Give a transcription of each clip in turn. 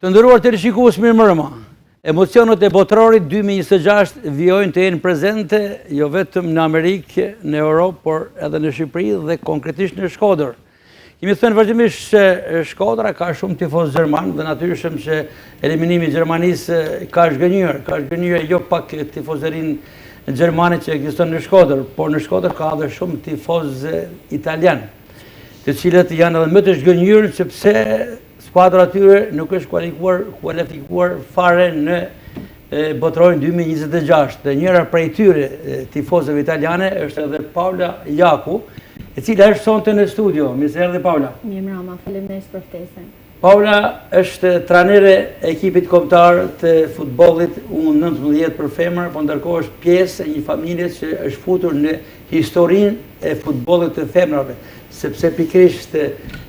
Të ndëruar të rishikues mirë mërëma, emocionet e botrorit 2026 vjojnë të jenë prezente jo vetëm në Amerikë, në Europë, por edhe në Shqipëri dhe konkretisht në Shkodër. Kemi thënë vazhdimisht se Shkodra ka shumë tifoz gjerman dhe natyrshëm që eliminimi i Gjermanisë ka zhgënjur jo pak tifozerin gjermane që ekziston në Shkodër, por në Shkodër ka edhe shumë tifoz italian, të cilët janë edhe më të zhgënjur sepse skuadra atyre nuk është kualifikuar fare në botrorin 2026. Dhe njëra prej tyre tifozëve italiane është edhe Paula Jaku, e cila është sonte në studio. Mirë se erdhi Paula. Mirë mbrëma, faleminderit për ftesën. Paula është trajnere e ekipit kombëtar të futbollit U19 për femra, por ndërkohë është pjesë e një familje që është futur në historinë e futbollit të femrave, sepse pikërisht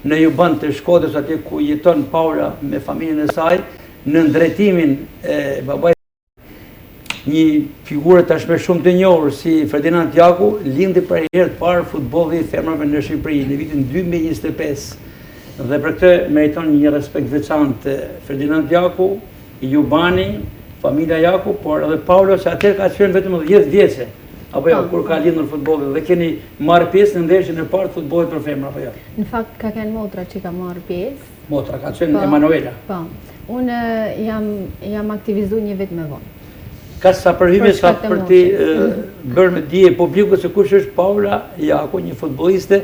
në Juban të Shkodrës, atje ku jeton Paula me familjen e saj, në drejtimin e babait, një figurë tashmë shumë të njohur si Ferdinand Jaku, lindi për herë të parë futbolli i femrave në Shqipëri në vitin 2025. Dhe për këtë meriton një respekt veçantë Ferdinand Jaku, Jubani, familja Jaku, por edhe Paula që atëherë ka qenë vetëm 10 vjeçe. Apo jo, kur ka lindur futbolli dhe keni marrë pjesë në ndeshjen e parë të futbollit për femra, apo jo? Në fakt ka qenë motra që ka marrë pjesë. Motra ka qenë Emanuela. Po. Unë jam aktivizuar një vit më vonë. Ka sa përhyrje sa për ti bërë me dije publiku se kush është Paula Jaku, një futbolliste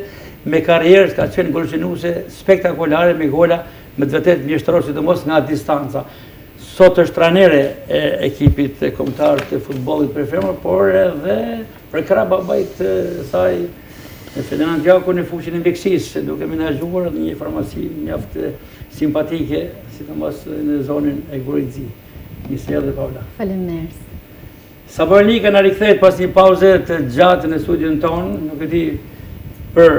me karrierë, ka qenë golshinuese spektakolare me gola me të vërtetë mjeshtëror, sidomos nga distanca. Sot është trajnere e ekipit kombëtar të futbollit për femra, por edhe për krah babait saj Ferdinand Jaku në fushën e mjekësisë, duke menaxhuar një farmaci mjaft simpatike, sidomos në zonën e Gurëzi. Mirë dhe Paula. Faleminderit. Sabornika na rikthehet pas një pauze të gjatë në studion tonë, nuk e di për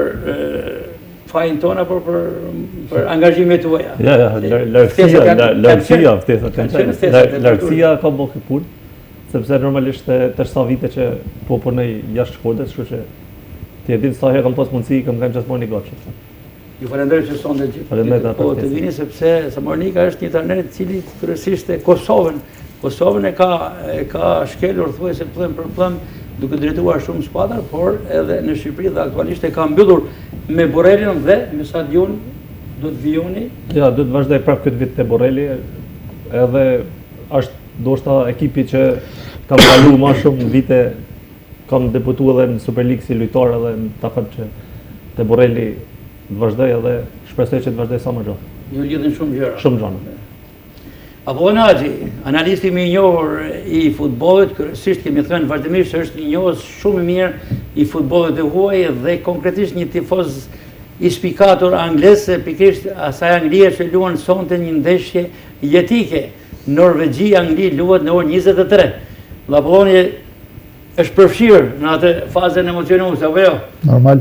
fajin tonë apo për angazhimet tuaja. Lartësia ka bërë punë, sepse normalisht të sa vite që po punoj jashtë Shkodrës, kështu që ti e din sa herë kam pas mundësi, kam kanë gjithmonë një gatshëm. Ju falenderoj që sonte gjithë po të vini, sepse Sabornika është një trajner i cili kryesisht Kosovën e ka shkelur thuajse plëm për plëm, duke drejtuar shumë skuadra, por edhe në Shqipëri dhe aktualisht e ka mbyllur me Borrellin dhe me sa diun do të vijoni. Ja, do të vazhdoj prapë këtë vit te Borrelli, edhe është ndoshta ekipi që kam kaluar më shumë vite, kam debutuar edhe në Super League si lojtar edhe ta them që te Borrelli të vazhdoj edhe shpresoj që të vazhdoj sa më gjatë. Ju lidhin shumë gjëra. Shumë gjëra. Apollon Haxhi, analisti më i njohur i futbollit, kryesisht kemi thënë vazhdimisht është një njohës shumë i mirë i futbollit të huaj dhe konkretisht një tifoz i spikatur anglez, pikërisht asaj Anglia që luan sonte një ndeshje jetike. Norvegji-Angli luhet në orën 23. Dhe Apolloni është përfshirë në atë fazën emocionuese, apo jo? Normal.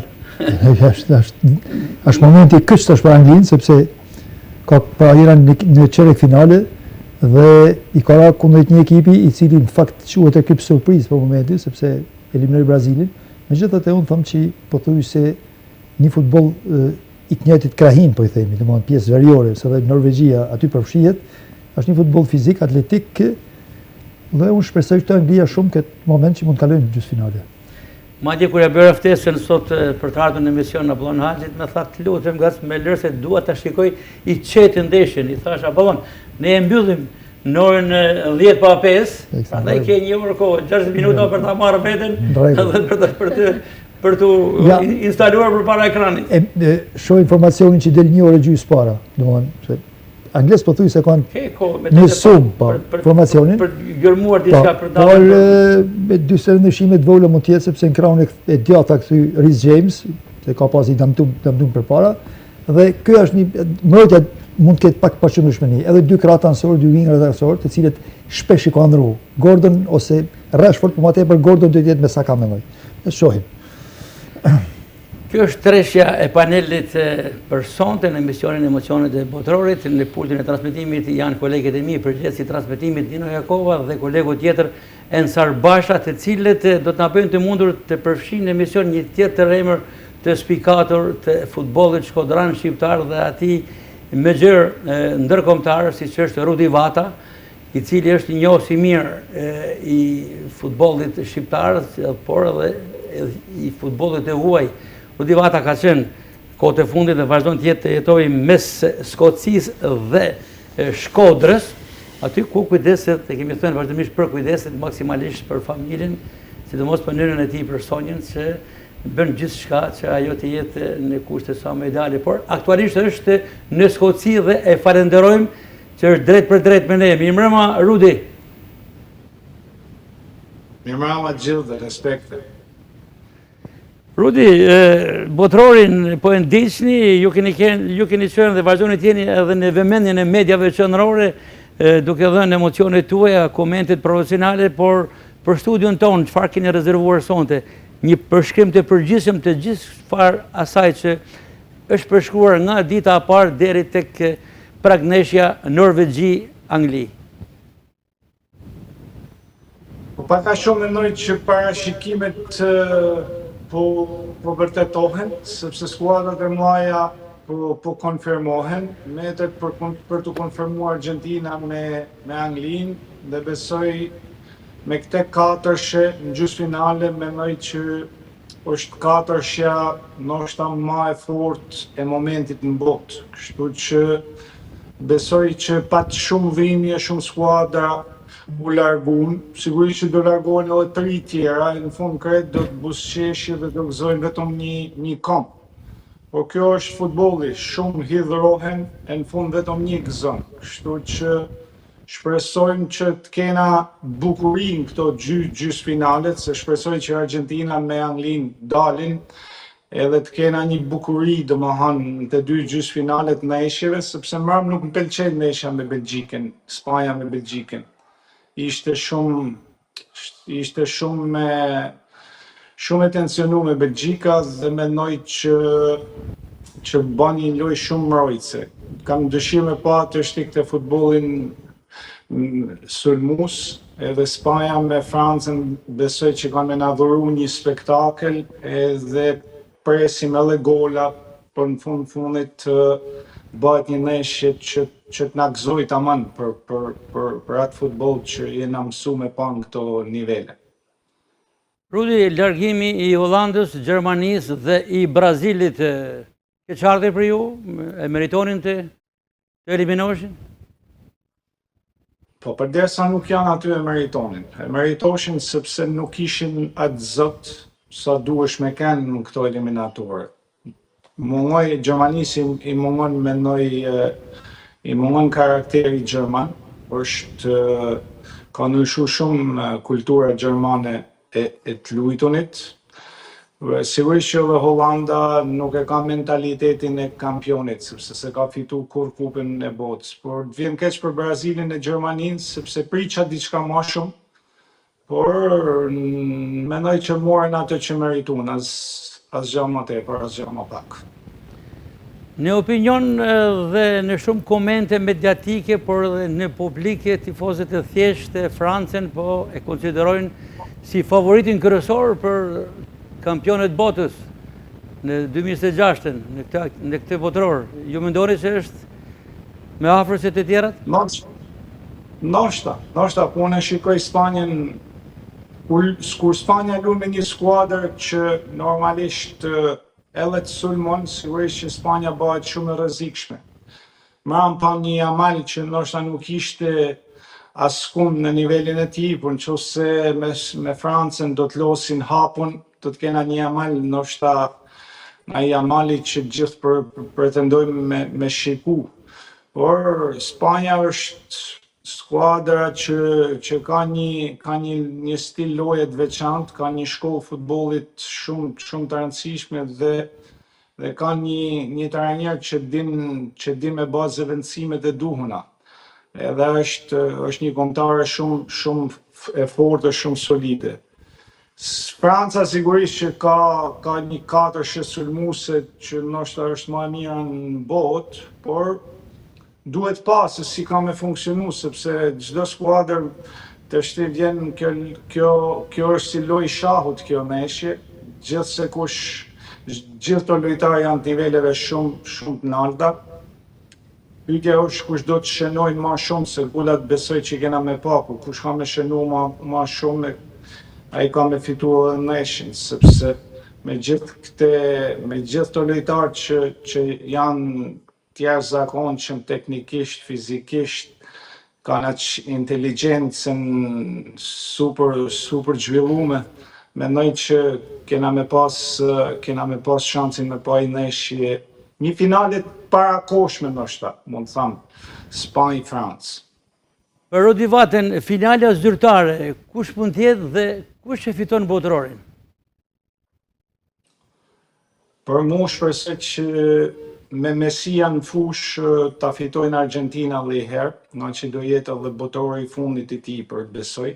Është momenti kyç tash për Anglinë, sepse ka parajera në çerek finale dhe i ka ra kundrejt një ekipi i cili në fakt quhet ekip surprizë për momentin, sepse eliminoi Brazilin. Megjithatë unë them që po thuaj se një futboll i të njëjtit krahin, po i themi, domethënë pjesë veriore, se edhe Norvegjia aty përfshihet, është një futboll fizik, atletik, dhe unë shpresoj të Anglia shumë këtë moment që mund të kalojnë në gjysmëfinale. Madje kur e bëra ftesën sot për të ardhur në emision në Apollon Haxhit, më tha të lutem me lërë se dua ta shikoj i çetë ndeshjen. I thash Apollon, ne e mbyllim në orën 10:05, prandaj ke një orë kohë, 60 minuta për ta marrë veten edhe për të instaluar përpara ekranit. Shoh informacionin që del një orë gjysmë para, domethënë se anglisht po thuj se kanë në sum informacionin për gjërmuar diçka për ta. Por me dy ndryshime të vogla mund të jetë sepse në krahun e djata kthy Reece James, se ka pasi damtum përpara, dhe ky është një mbrojtja mund të ketë pak paqëndrueshmëri. Edhe dy krahë anësor, dy wingër anësor, të cilët shpesh i kanë ndru. Gordon ose Rashford, por më tepër Gordon do të jetë me Saka mendoj. Ne shohim. Kjo është treshja e panelit për sonte në emisionin Emocionet e Botrorit. Në pultin e transmetimit janë kolegët e mi, përgjegjësi i transmetimit Nino Jakova dhe kolegu tjetër Ensar Basha, të cilët do të na bëjnë të mundur të përfshinë në emision një tjetër emër të spikator të futbollit shkodran shqiptar dhe atij me gjërë ndërkombëtar, si që është Rudi Vata, i cili është një njohës i mirë i futbollit shqiptar, por edhe i futbollit e huaj. Rudi Vata ka qenë kohët e fundit dhe vazhdon të jetojë mes Skocisë dhe Shkodrës, aty ku kujdeset, e kemi thënë vazhdimisht për kujdeset maksimalisht për familjen, sidomos për nënën e tij, për Sonjën, që bën gjithçka që ajo të jetë në kushte sa më ideale, por aktualisht është në Skoci dhe e falenderojmë që është drejt për drejt me ne. Mirëmbrëma, Rudi. Mirëmbrëma gjithë dhe respekte. Rudi, botrorin po e ndiqni, ju keni qenë dhe vazhdoni të jeni edhe në vëmendjen e mediave qendrore, duke dhënë emocionet tuaja, komentet profesionale, por për studion tonë, çfarë keni rezervuar sonte? Një përshkrim të përgjithshëm të gjithë çfarë asaj që është përshkruar nga dita e parë deri tek pragneshja Norvegji-Angli. Po paka shumë mendoj që parashikimet po vërtetohen, sepse skuadrat e mëdha po konfirmohen, metet për të konfirmuar Argentina me Anglinë dhe besoj me këte katërshe në gjysmëfinale mendoj që është katërshja ndoshta më e fortë e momentit në botë. Kështu që besoj që pat shumë dhimbje, shumë skuadra u largun, sigurisht që do largohen edhe 3 tjera, në fund krejt do të buzëqeshje dhe do gëzojnë vetëm një kamp. Por kjo është futbolli, shumë hidhrohen e në fund vetëm një gëzon. Kështu që shpresojmë që të kena bukurin këto gjysmëfinalet, se shpresoj që Argentina me Anglinë dalin, edhe të kena një bukuri domethënë të dy gjysmëfinalet ndeshjeve, sepse mbrëm nuk më pëlqen ndeshja me Belgjikën, Spanja me Belgjikën. Ishte shumë e tensionuar me Belgjika dhe mendoj që bën një lojë shumë mbrojtëse. Kam dëshirë me pa të shtikte futbollin sulmues, edhe Spanja me Francën besoj që kanë me na dhuru një spektakel edhe presim edhe gola, për në fundit bëhet një ndeshje që të na gëzoj tamam për atë futboll që jena mësu me pa në këto nivele. Rudi, largimi i Hollandës, Gjermanisë dhe i Brazilit, ke çardhje për ju? E meritonin të eliminoheshin? Po, përderisa nuk janë aty e meritonin. E meritoshin sepse nuk ishin atë zot sa duhesh me kanë në këto eliminatore. Mungoj Gjermanisi i mungon mendoj i mungon karakteri gjerman, ka ndryshuar shumë kultura gjermane e të luajtunit. Sigurisht që edhe Hollanda nuk e ka mentalitetin e kampionit, sepse se ka fitu kur kupën e botës. Por vjen keq për Brazilin e Gjermaninë, sepse priça diçka më shumë, por mendoj që morën atë që merituan, as gjë më tepër, as gjë më pak. Në opinion dhe në shumë komente mediatike, por edhe në publike, tifozët e thjeshtë Francën po e konsiderojnë si favoritin kryesor për kampionet botës në 2026, në këtë botror. Ju mendoni se është me afër se të tjerat? Ndoshta, po unë shikoj Spanjën, kur Spanja luan me një skuadër që normalisht edhe të sulmon, sigurisht që Spanja bëhet shumë e rrezikshme. Mram pa një Yamal që ndoshta nuk ishte askund në nivelin e tij, por nëse me Francën do të losin hapun, do të kena një Yamal, ndoshta nga Yamali që gjithë pretendojmë me shiku. Por Spanja është skuadra që ka një stil loje të veçantë, ka një shkollë futbollit shumë të rëndësishme dhe ka një trajner që din me bë zëvendësimet e duhura. Edhe është një kombëtare shumë e fortë, shumë solide. Franca sigurisht që ka një katërshe sulmuese që ndoshta është më e mira në botë, por duhet pa se si ka me funksionu, sepse çdo skuadër të shti vjen kjo është si lojë shahut kjo ndeshje, gjithë të lojtarë janë të niveleve shumë të larta. Pyetja është kush do të shënojnë ma shumë se gulat besoj që kena me paku, kush ka me shënu ma shumë, ai ka me fitu edhe neshin, sepse me gjithë të lojtarë që janë tjerë zakonshëm teknikisht, fizikisht, kanë aq inteligjencën super zhvillume. Mendoj që kena me pas shansin me pa i neshje një finalet parakoshme ndoshta, mund të them, Spanjë-Francë. Për Rudi Vaten, finalja zyrtare, kush mund të jetë dhe kush e fiton botërorin? Për mu shpresoj që me Mesia në fush ta fitojnë Argentina dhe i herë, nga që do jetë edhe botërori i fundit i tij për të besoj.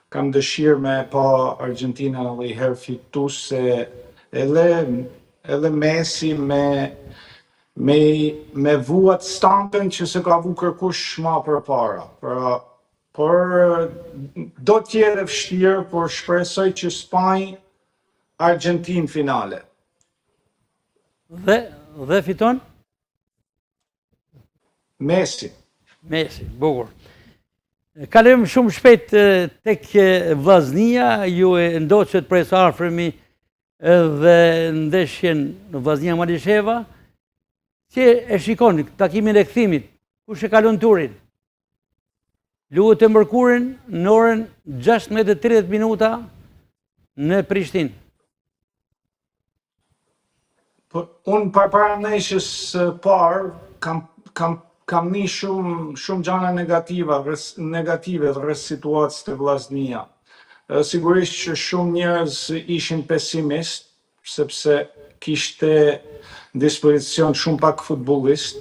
Kam dëshirë me pa Argentina dhe i herë fitu se edhe Messi me vuat stampen që se ka vu kërkush ma përpara. Por do t'jetë vështirë, por shpresoj që Spanjë Argentinë finale. Dhe fiton? Messi. Messi, bukur. Kalojmë shumë shpejt tek vllaznia, ju e ndoqët prej së afërmi edhe ndeshjen në Vllaznia Malisheva, që e shikoni takimin e kthimit, kush e kalon turin? Luhet e mërkurin në orën 16:30 minuta në Prishtinë. Unë para ndeshjes parë kam një shumë gjana negative rreth situatës të Vllaznia. Sigurisht që shumë njerëz ishin pesimist, sepse kishte në dispozicion shumë pak futbollist.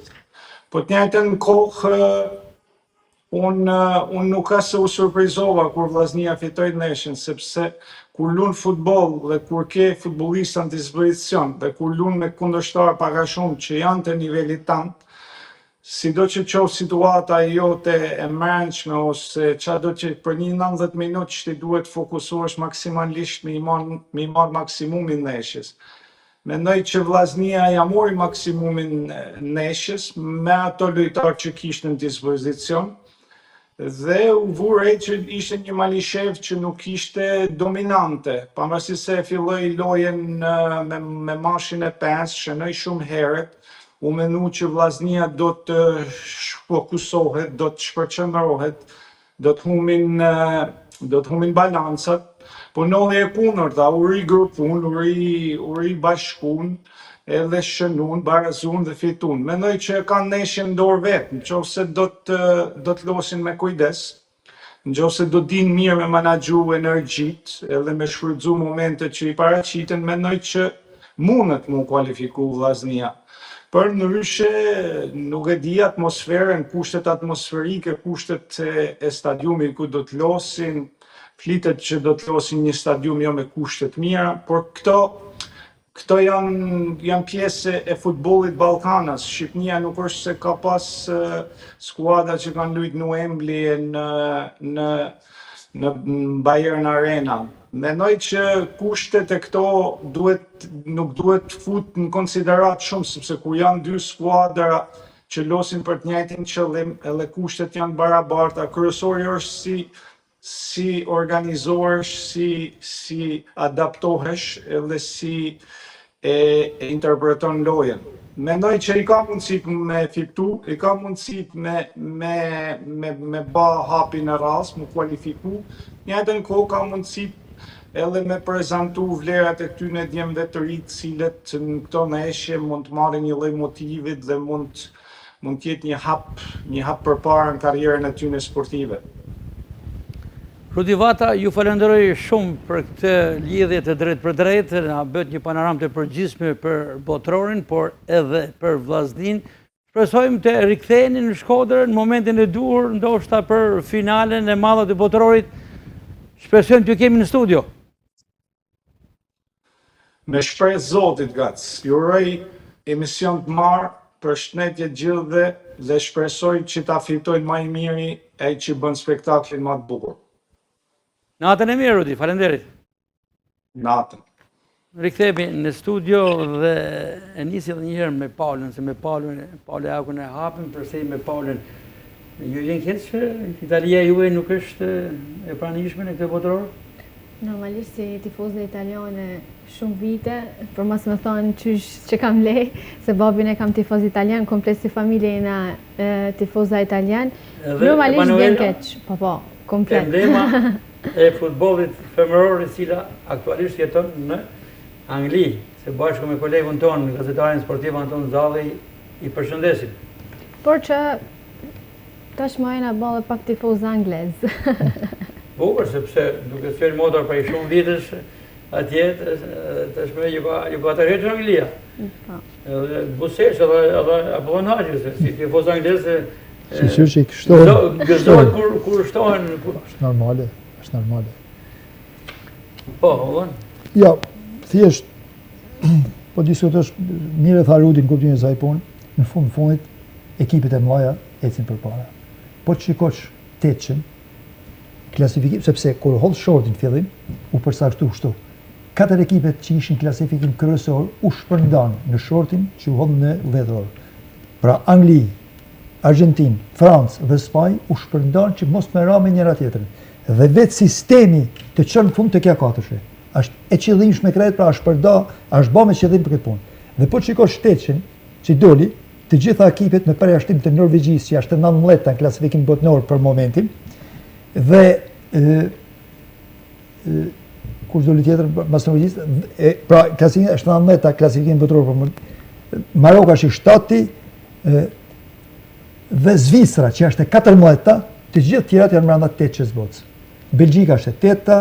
Po të njëjtën kohë unë nuk ka se u surprizova kur Vllaznia fitoi ndeshjen, sepse kur lun futboll dhe kur ke futbollista në dispozicion dhe kur lun me kundërshtar pak a shumë që janë të nivelit tanë, sido që qoftë situata jote e mbrëmshme ose çado që për një 90 minutë që ti duhet fokusohesh maksimalisht me i marr maksimumin ndeshjes. Mendoj që Vllaznia ja mori maksimumin ndeshjes me ato lojtarë që kishte në dispozicion dhe u vure që ishte një Malishev që nuk ishte dominante, pavarësisht se filloi lojën me mashin e 5, shënoi shumë herët. U menu që Vllaznia do të fokusohet, do të shpërqendrohet, do të humbin balancat, po ndodhi e kundërta, u rigrupun, u ribashkun, edhe shënun, barazun dhe fitun. Mendoj që kanë ndeshjen në dorë vetë, nëse do të losin me kujdes, nëse do dinë mirë me menaxhu energjitë edhe me shfrytzu momentet që i paraqiten, mendoj që mundet mu kualifiku Vllaznia. Për ndryshe nuk e di atmosferën, kushtet atmosferike, kushtet e stadiumit ku do të losin, flitet që do të losin një stadium jo me kushtet mira, por këto janë pjesë e futbollit Ballkanas. Shqipnia nuk është se ka pas skuadra që kanë luajtur në Wembley në Bayern Arena. Mendoj që kushtet e këto nuk duhet fut në konsiderat shumë, sepse kur janë dy skuadra që losin për të njëjtin qëllim, edhe kushtet janë barabarta, kryesori është si organizohesh, si adaptohesh, edhe si e interpreton lojën. Mendoj që i ka mundësit me fitu, i ka mundësit me ba hapin e ras, me kualifiku, njëjtën kohë ka mundësit edhe me prezentu vlerat e këtyne djemve të rritë, cilët në këto ndeshje mund të marrin një lloj motivit dhe mund të jetë një hap përpara në karrierën e tyre sportive. Rudi Vata, ju falenderoj shumë për këtë lidhje të drejtë për drejtë, na bët një panoramë të përgjithshme për botërorin, por edhe për Vllaznin. Shpresojmë të riktheheni në Shkodër në momentin e duhur, ndoshta për finalen e madhe të botërorit. Shpresojmë t'ju kemi në studio. Me shpresë Zotit, Gac. Ju uroj emision të marrë, përshëndetje gjithëve dhe shpresoj që ta fitojnë më i miri ai që bën spektaklin më të bukur. Natën e mirë, Rudi, falenderit. Natën. Rikthehemi në studio dhe e nisi edhe një herë me Paulën, se me Paulën Akun e hapim, përse me Paulën ju jeni keq që Italia juaj nuk është e pranishme në këtë botëror? Normalisht si tifoze italiane shumë vite, për mos më thonë qysh që kam lej, se babin e kam tifoz italian, komplet si familje na tifoza italian. Normalisht bjen keq, po, komplet. Emblema e futbollit femëror e cila aktualisht jeton në Angli, se bashkë me kolegun tonë, gazetarin sportiv Anton Zalli, i përshëndesim. Por që tashmë ajna bëllë pak tifoz anglez. Bukur, sepse duke qenë motor për shumë vitësh atje, tashmë ju ka tërhequr Anglia. Edhe busesh edhe Apollonari, si tifoz anglez, Shqyr që i kështohen. Gëzohet kur shtohen. Është normale. Po, ullon? Ja, thjesht, po diskutosh mire tha Rudi në kuptimin e saj punë, në fundit, ekipet e mëdha ecin përpara. Po të shikosh teçën, klasifikim, sepse kur hodh shortin fillim, u përcaktu kështu. 4 ekipet që ishin klasifikim kryesor u shpërndan në shortin që u hodh në dhjetor. Pra Angli, Argentinë, Francë dhe Spanjë u shpërndan që mos me ra me njëra tjetrën. Dhe vetë sistemi të çon fund të kja katëshe. Është e qëllimshme krejt, pra është përda, është ba me qëllim për këtë punë. Dhe po të shikosh teçën që doli, të gjitha ekipet me përjashtim të Norvegjisë, që është 19 në klasifikim botëror për momentin, dhe kush doli tjetër pas Norvegjisë, pra klasifikimi është 19 klasifikim botëror për momentin. Maroka është 7-ti, dhe Zvicra që është 14-ta, të gjithë tjerat janë brenda 8 botës. Belgjika është 8-ta,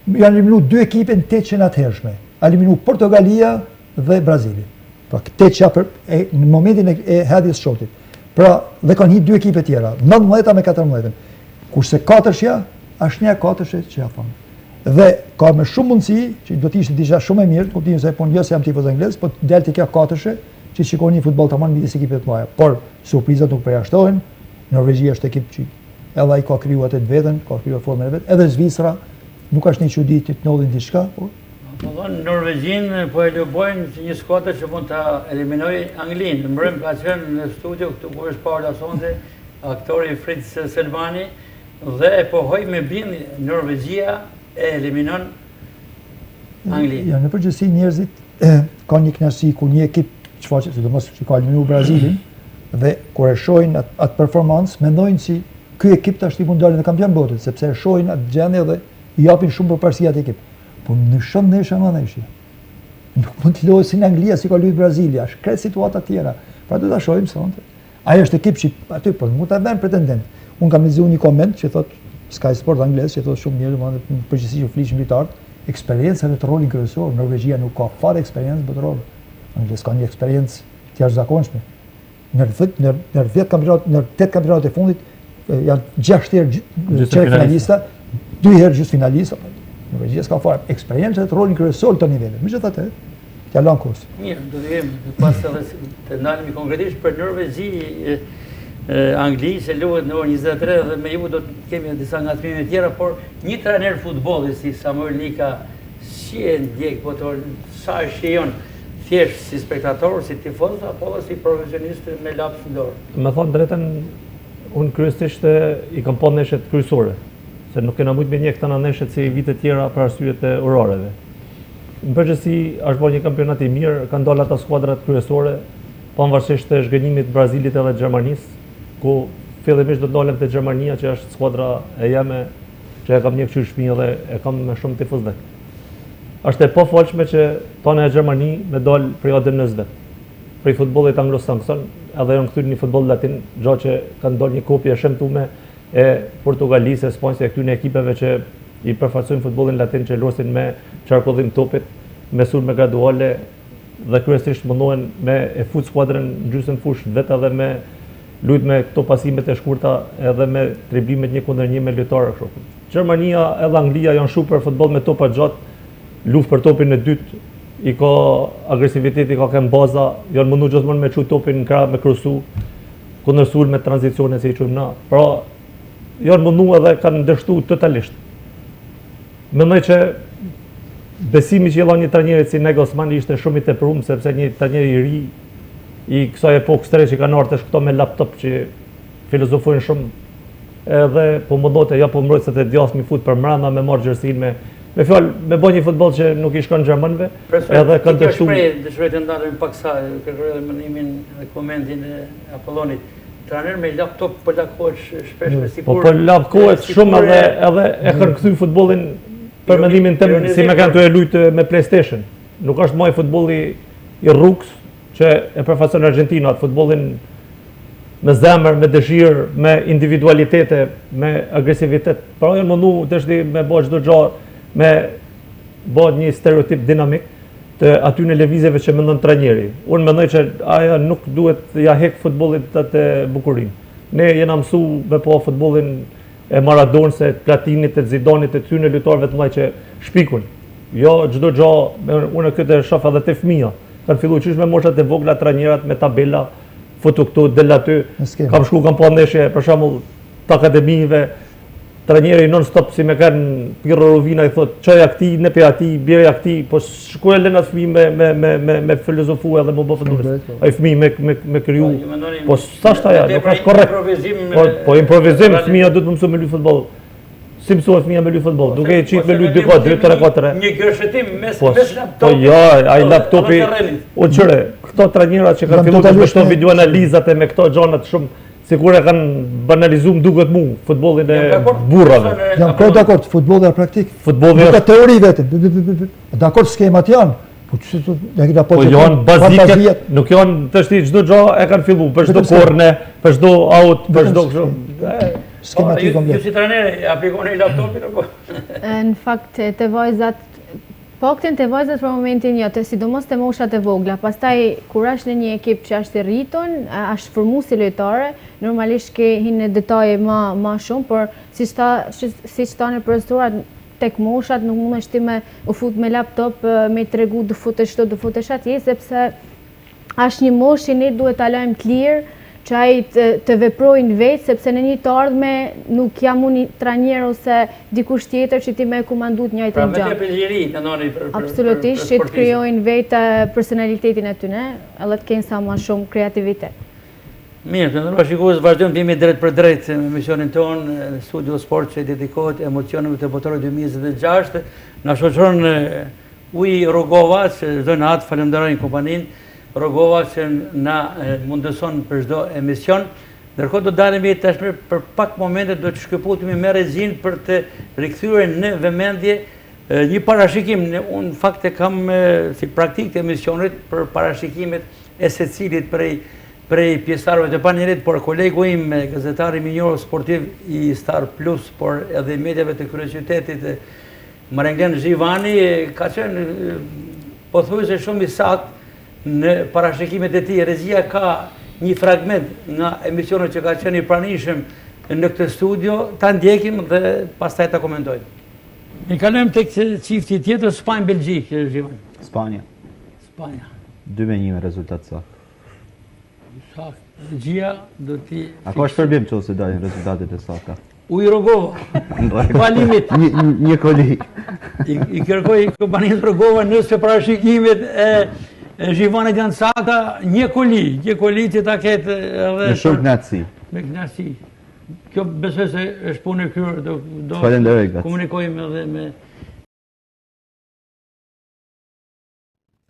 janë eliminu 2 ekipe në 8 atëhershme. Eliminu Portogalia dhe Brazili. Pra këtë në momentin e hedhjes shotit. Pra dhe kanë hitë 2 ekipe tjera, 19 me 14. Kurse 4-shja është një 4-shë që ja thonë. Dhe ka me shumë mundësi, që do t'ishtë disha shumë e mirë, kuptimin se po jo se jam tifoz anglez, po delti kjo 4-shë që shikoni një futboll tamam midis ekipet të mëdha. Por surprizat nuk përjashtohen. Norvegjia është ekip që edhe ai ka krijuar atë vetën, ka krijuar formën e vet. Edhe Zvicra nuk është një çudi që të ndodhin diçka, por Norvegjin po e lubojnë që një skuadër që mund ta eliminojë Anglinë. Mbrëm ka qenë në studio këtu ku është Paula Sonde, aktori Fritz Selbani, dhe e pohoj me bindje Norvegjia e eliminon Anglinë. Ja, në përgjithësi njerëzit kanë një kënaqësi ku një ekip çfarë sidomos që ka eliminuar Brazilin dhe kur e shohin atë performancë, mendojnë si ky ekip tash i mund dalë në kampion botën, sepse e shohin atë gjendje dhe i japin shumë përparësi atë ekip. Po në shumë nesha më neshje. Nuk mund të lojë si në Anglia, si ka luajtur Brazilia, është krejt situata tjera. Pra do ta shohim se onte. Ai është ekip që aty po mund ta vënë pretendent. Unë kam lexuar një koment që thotë Sky Sport anglez, që thotë shumë njerëz në përgjithësi që flishin lojtar, eksperjenca në rolin kryesor, Norvegjia nuk ka fare eksperiencë botërore. Anglia ka një eksperiencë të jashtëzakonshme. Në 8 kampionatet e fundit janë 6 herë finalista, 2 herë gjysmë finalista. Norvegjia s'ka fare eksperiencë të rolin kryesor të nivelit. Megjithatë, t'ja lën kurs. Mirë, do të jemi pas edhe të ndalemi konkretisht për Norvegji, Angli, se luhet në orën 23 dhe me ju do të kemi disa ngatëmime tjera, por një trajner futbolli si Samuel Nika, si e ndjek, po të sa e shijon, thjesht si spektator, si tifoz, apo si profesionist me laps në dorë? Me thonë drejten, unë kryesisht i kam pa neshet kryesore, se nuk kena mujt me një këta në neshet si vite tjera për arsyet e urareve. Në përgjithësi, është bërë një kampionat i mirë, kanë dalë ata skuadrat kryesore, pavarësisht të zhgënjimit Brazilit edhe Gjermanisë, ku fillimisht do të dalem te Gjermania, që është skuadra e jeme, që e kam një këqyr shpinjë dhe e kam me shumë tifozë. Është e pafolshme që tonë e Gjermani me dalë prej A-12, prej futbollit anglo-sakson, edhe janë këtyr një futboll latin, gjatë që kanë dalë një kopje e shëmtume e Portugalisë, Spanjës, e këtyre ekipeve që i përfaqësojnë futbollin latin, që luajnë me çarkullim topit, me sulme graduale dhe kryesisht mundohen me e fut skuadrën në gjysmë fushë vetë edhe me lut me këto pasimet e shkurta edhe me driblimet 1-1 me lojtarë kështu. Gjermania edhe Anglia janë shumë për futboll me topa gjatë, luftë për topin e dytë, i ka agresivitet, i ka kemë baza, janë mundu gjithmonë me çu topin në krah me krusu, kundërsul me tranzicione si i quajmë na. Pra janë mundu edhe kanë ndështu totalisht. Mendoj që besimi që jellon një trajnerit si Nego Osmani ishte shumë i tepruar, sepse një trajner i ri i kësaj epokë stre që kanë ardhur këto me laptop që filozofojnë shumë, edhe po mundote ja po mbrojtësit e djathtë mi fut për mbrana me marrë gjërsinë me fjalë me bën një futboll që nuk i shkon gjermanëve, edhe kanë të shumë. Dëshiroj të ndalojmë pak sa kërkoj edhe mendimin dhe komentin e Apollonit. Trajner me laptop po lakohesh shpesh me sikur. Po lakohet shumë edhe e kanë kthy futbollin për mendimin tim si me kanë të luajtë me PlayStation. Nuk është më futbolli i rrugës që e përfaqëson Argentina, futbollin me zemër, me dëshirë, me individualitete, me agresivitet. Pra janë mundu dështi me bëj çdo gjë, me bëj një stereotip dinamik të aty në lëvizjeve që mendon trajneri. Unë mendoj që aja nuk duhet ja hek futbollit atë bukurinë. Ne jena mësu me po futbollin e Maradonës, e Platinit, e Zidanit, e tyre lojtarëve të mëdhenj që shpikun. Jo çdo gjë, unë këtë shoh edhe te fëmia. Kanë filluar qysh me moshat e vogla trajnerat me tabela, foto këtu, del aty. Kam shku kam pa ndeshje, për shembull, të akademive, trajneri non stop si me kanë Pirro Rovina i thot, çoja këtij, ne pe atij, bjerja këtij, po shkoj lëna fëmijë me filozofu edhe më bë futbollist. Ai fëmijë me kriju. Po s'është ajo, nuk është korrekt. Po improvizim, fëmia duhet të mësoj me luaj futboll. Si mësohet fëmia me luaj futboll? Duke i qit me luaj 2 3 4. Një gërshetim mes laptopit. Po jo, ai laptopi. O çore, këto trajnerat që kanë filluar me këto videoanalizat e me këto gjëra të shumë sikur e kanë banalizuar duket mu futbollin e burrave. Jam po dakord, futbolli është praktik. Futbolli është teori vetëm. Dakord, skemat janë. Po çu ja që po janë bazike, nuk janë tashti çdo gjë e kanë filluar për çdo korne, për çdo out, për çdo kështu. Skematik komplet. Ju si trajner aplikoni laptopin apo? Në fakt të vajzat Paktin të vajzat për momentin jo, të sidomos të moshat e vogla. Pastaj, kur është në një ekip që është i rritun, është formu si lojtare, normalisht ke hinë në detaje ma shumë, por si qëta në profesorat tek moshat, nuk mund është ti me u fut me laptop, me të regu dë fut e shto, dë fut e shatje, sepse është një mosh që ne duhet të alojmë të lirë, që ai të veprojnë vetë, sepse në një të ardhme nuk jam unë trajner ose dikush tjetër që ti me komandut njëjtë në gjatë. Pra me të pëlliri, në noni për absolutisht, që të kryojnë vetë personalitetin e tyne, edhe të kenë sa ma shumë kreativitet. Mirë, të nërua shikues, vazhdojmë të jemi drejt për drejt me misionin tonë, Studio Sport që dedikohet emocioneve të botror 2026. Në shoqëron Uj Rogova, që çdo natë falenderojnë kompaninë Rogova që na mundëson për çdo emision. Ndërkohë do dalemi tashmë për pak momente, do të shkëputemi me Rezin për të rikthyer në vëmendje një parashikim. Unë fakt e kam si praktik të emisionit për parashikimet e secilit prej pjesëtarëve të panelit, por kolegu im, gazetari minjor sportiv i Star Plus, por edhe medjave të kryeqytetit, Marenglen Zhivani, ka qenë pothuajse shumë i saktë në parashikimet e tij. Rezia ka një fragment nga emisionet që ka qenë i pranishëm në këtë studio, ta ndjekim dhe pastaj ta komentojmë. Ne kalojmë tek çifti tjetër, Spanjë-Belgjik, Zhivani. Spanja. 2-1 me rezultat sakt. Belgjia do t'i... A ka shpërbim që ose dalin rezultatet e sakta? Uj Rogova, pa limit. Një koli. I kërkoj kompaninë Rogova nëse parashikimet e Zhivanit janë sakta, një koli që ta ketë edhe... Me shumë knatësi. Me knatësi. Kjo besoj se është punë e kryer, do komunikojmë edhe me...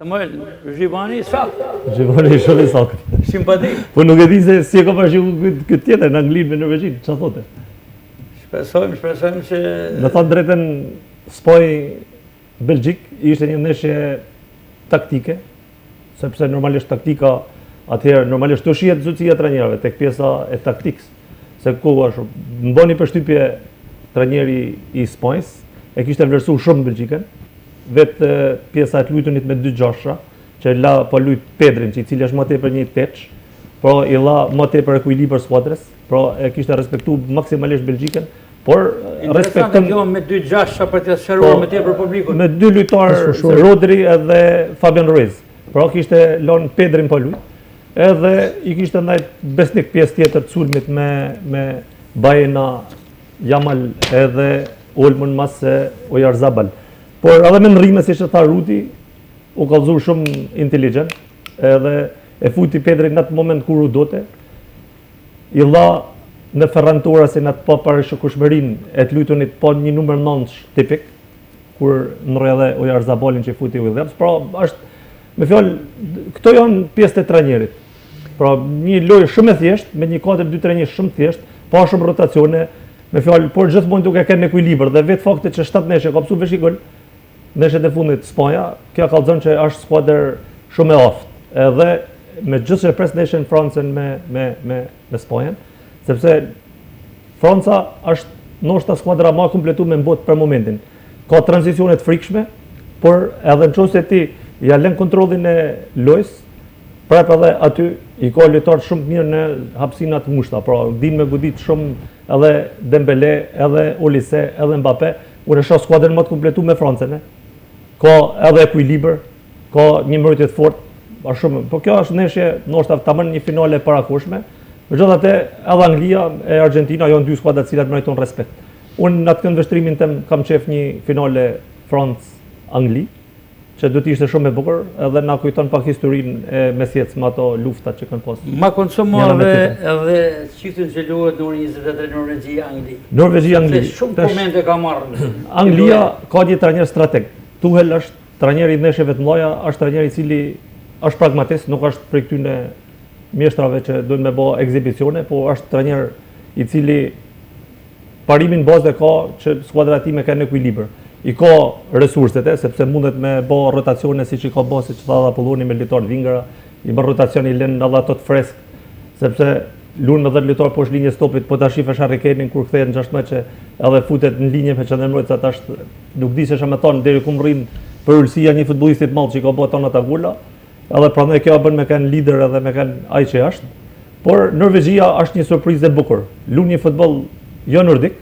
Samuel, Zhivani saktë. Zhivani shumë i saktë. Simpatik. Po nuk e di se si e ka parashiku këtë tjetër në Anglinë me Norvegjin, çfarë thotë? Shpresojmë që... Me thonë drejtën, Spoj-Belgjik ishte një ndeshje taktike, sepse normalisht taktika atëherë normalisht të shihet zotësia e trajnerëve tek pjesa e taktikës. Se ku është, më bëni përshtypje trajneri i Spanjës, e kishte vlerësuar shumë Belgjikën, vetë pjesa e të luajtunit me 2 gjashra, që la po luajt Pedrin, që i cili është më tepër një teç, por i la më tepër ekuilibër skuadrës, por e kishte respektuar maksimalisht Belgjikën, por respekton kjo me 2 gjashra për të sqaruar më tepër publikut. Me 2 lojtarë, Rodri edhe Fabian Ruiz. Pra kishte lënë Pedrin po luaj. Edhe i kishte ndajt besnik pjesë tjetër të sulmit me Bajena, Jamal edhe Olmën mas Ojarzabal. Por edhe me ndrime, si që tha Ruti, u kallëzu shumë inteligent, edhe e futi Pedri në atë moment kur u dote, i dha në Ferran Torresin atë pa parashikueshmërinë e të lutunit pa një numër 9 tipik, kur ndroi edhe Oyarzabal që i futi Williams. Pra është, me fjalë, këto janë pjesë të trajnerit. Pra një lojë shumë e thjeshtë, me një 4-2-3-1 shumë thjesht, pa shumë rotacione, me fjalë, por gjithmonë duke kenë ekuilibër dhe vetë fakti që 7 neshe ka psu vesh i gol, neshet e fundit Spanja, kjo kallëzon që është skuadër shumë e aftë. Edhe me gjithë që pres neshen Francën me Spanjën, sepse Franca është ndoshta skuadra më kompletuar me botë për momentin. Ka tranzicione të frikshme, por edhe nëse ti ja lën kontrollin e lojës, prap edhe aty i ka lojtarë shumë mirë në hapësina të ngushta, pra din me godit shumë edhe Dembele, edhe Olise, edhe Mbappé. Unë shoh skuadrën më të kompletuar me Francën. Ka edhe ekuilibër, ka një mbrojtje të fortë, shumë. Po kjo është ndeshje ndoshta tamam një finale e parakoshme. Megjithatë, edhe Anglia e Argentina janë dy skuadra të cilat meritojnë respekt. Unë në atë këndvështrimin tim kam qef një finale Francë-Angli, që do të ishte shumë e bukur, edhe na kujton pak historinë e mesjetës me ato luftat që kanë pasur. Ma konsumo edhe çiftin që luhet në 23 Norvegji-Angli. Norvegji-Angli. Shumë komente ka marrë. Anglia ka një trajner strateg. Tuchel është trajneri i ndeshjeve të mëdha, është trajneri i cili është pragmatist, nuk është prej këtyre mjeshtrave që duhen me bë ekzibicione, po është trajner i cili parimin bazë ka që skuadra time kanë ekuilibër. I ka resurset, sepse mundet me bë rotacione siç i ka bë, siç tha Apolloni me lojtar vingëra, i bën rotacion i lën edhe ato të fresk, sepse luan me 10 lojtar poshtë linjës topit, po tash i fash Harry Kane kur kthehet në 6 meçe, edhe futet në linjë me qendrëmbrojtës, tash nuk di se çfarë më thon deri ku rrin për ulësia një futbollisti të madh që ka bë tona ta gola. Edhe prandaj kjo bën me kanë lider edhe me kanë ai që është. Por Norvegjia është një surprizë e bukur. Luan një futboll jo nordik,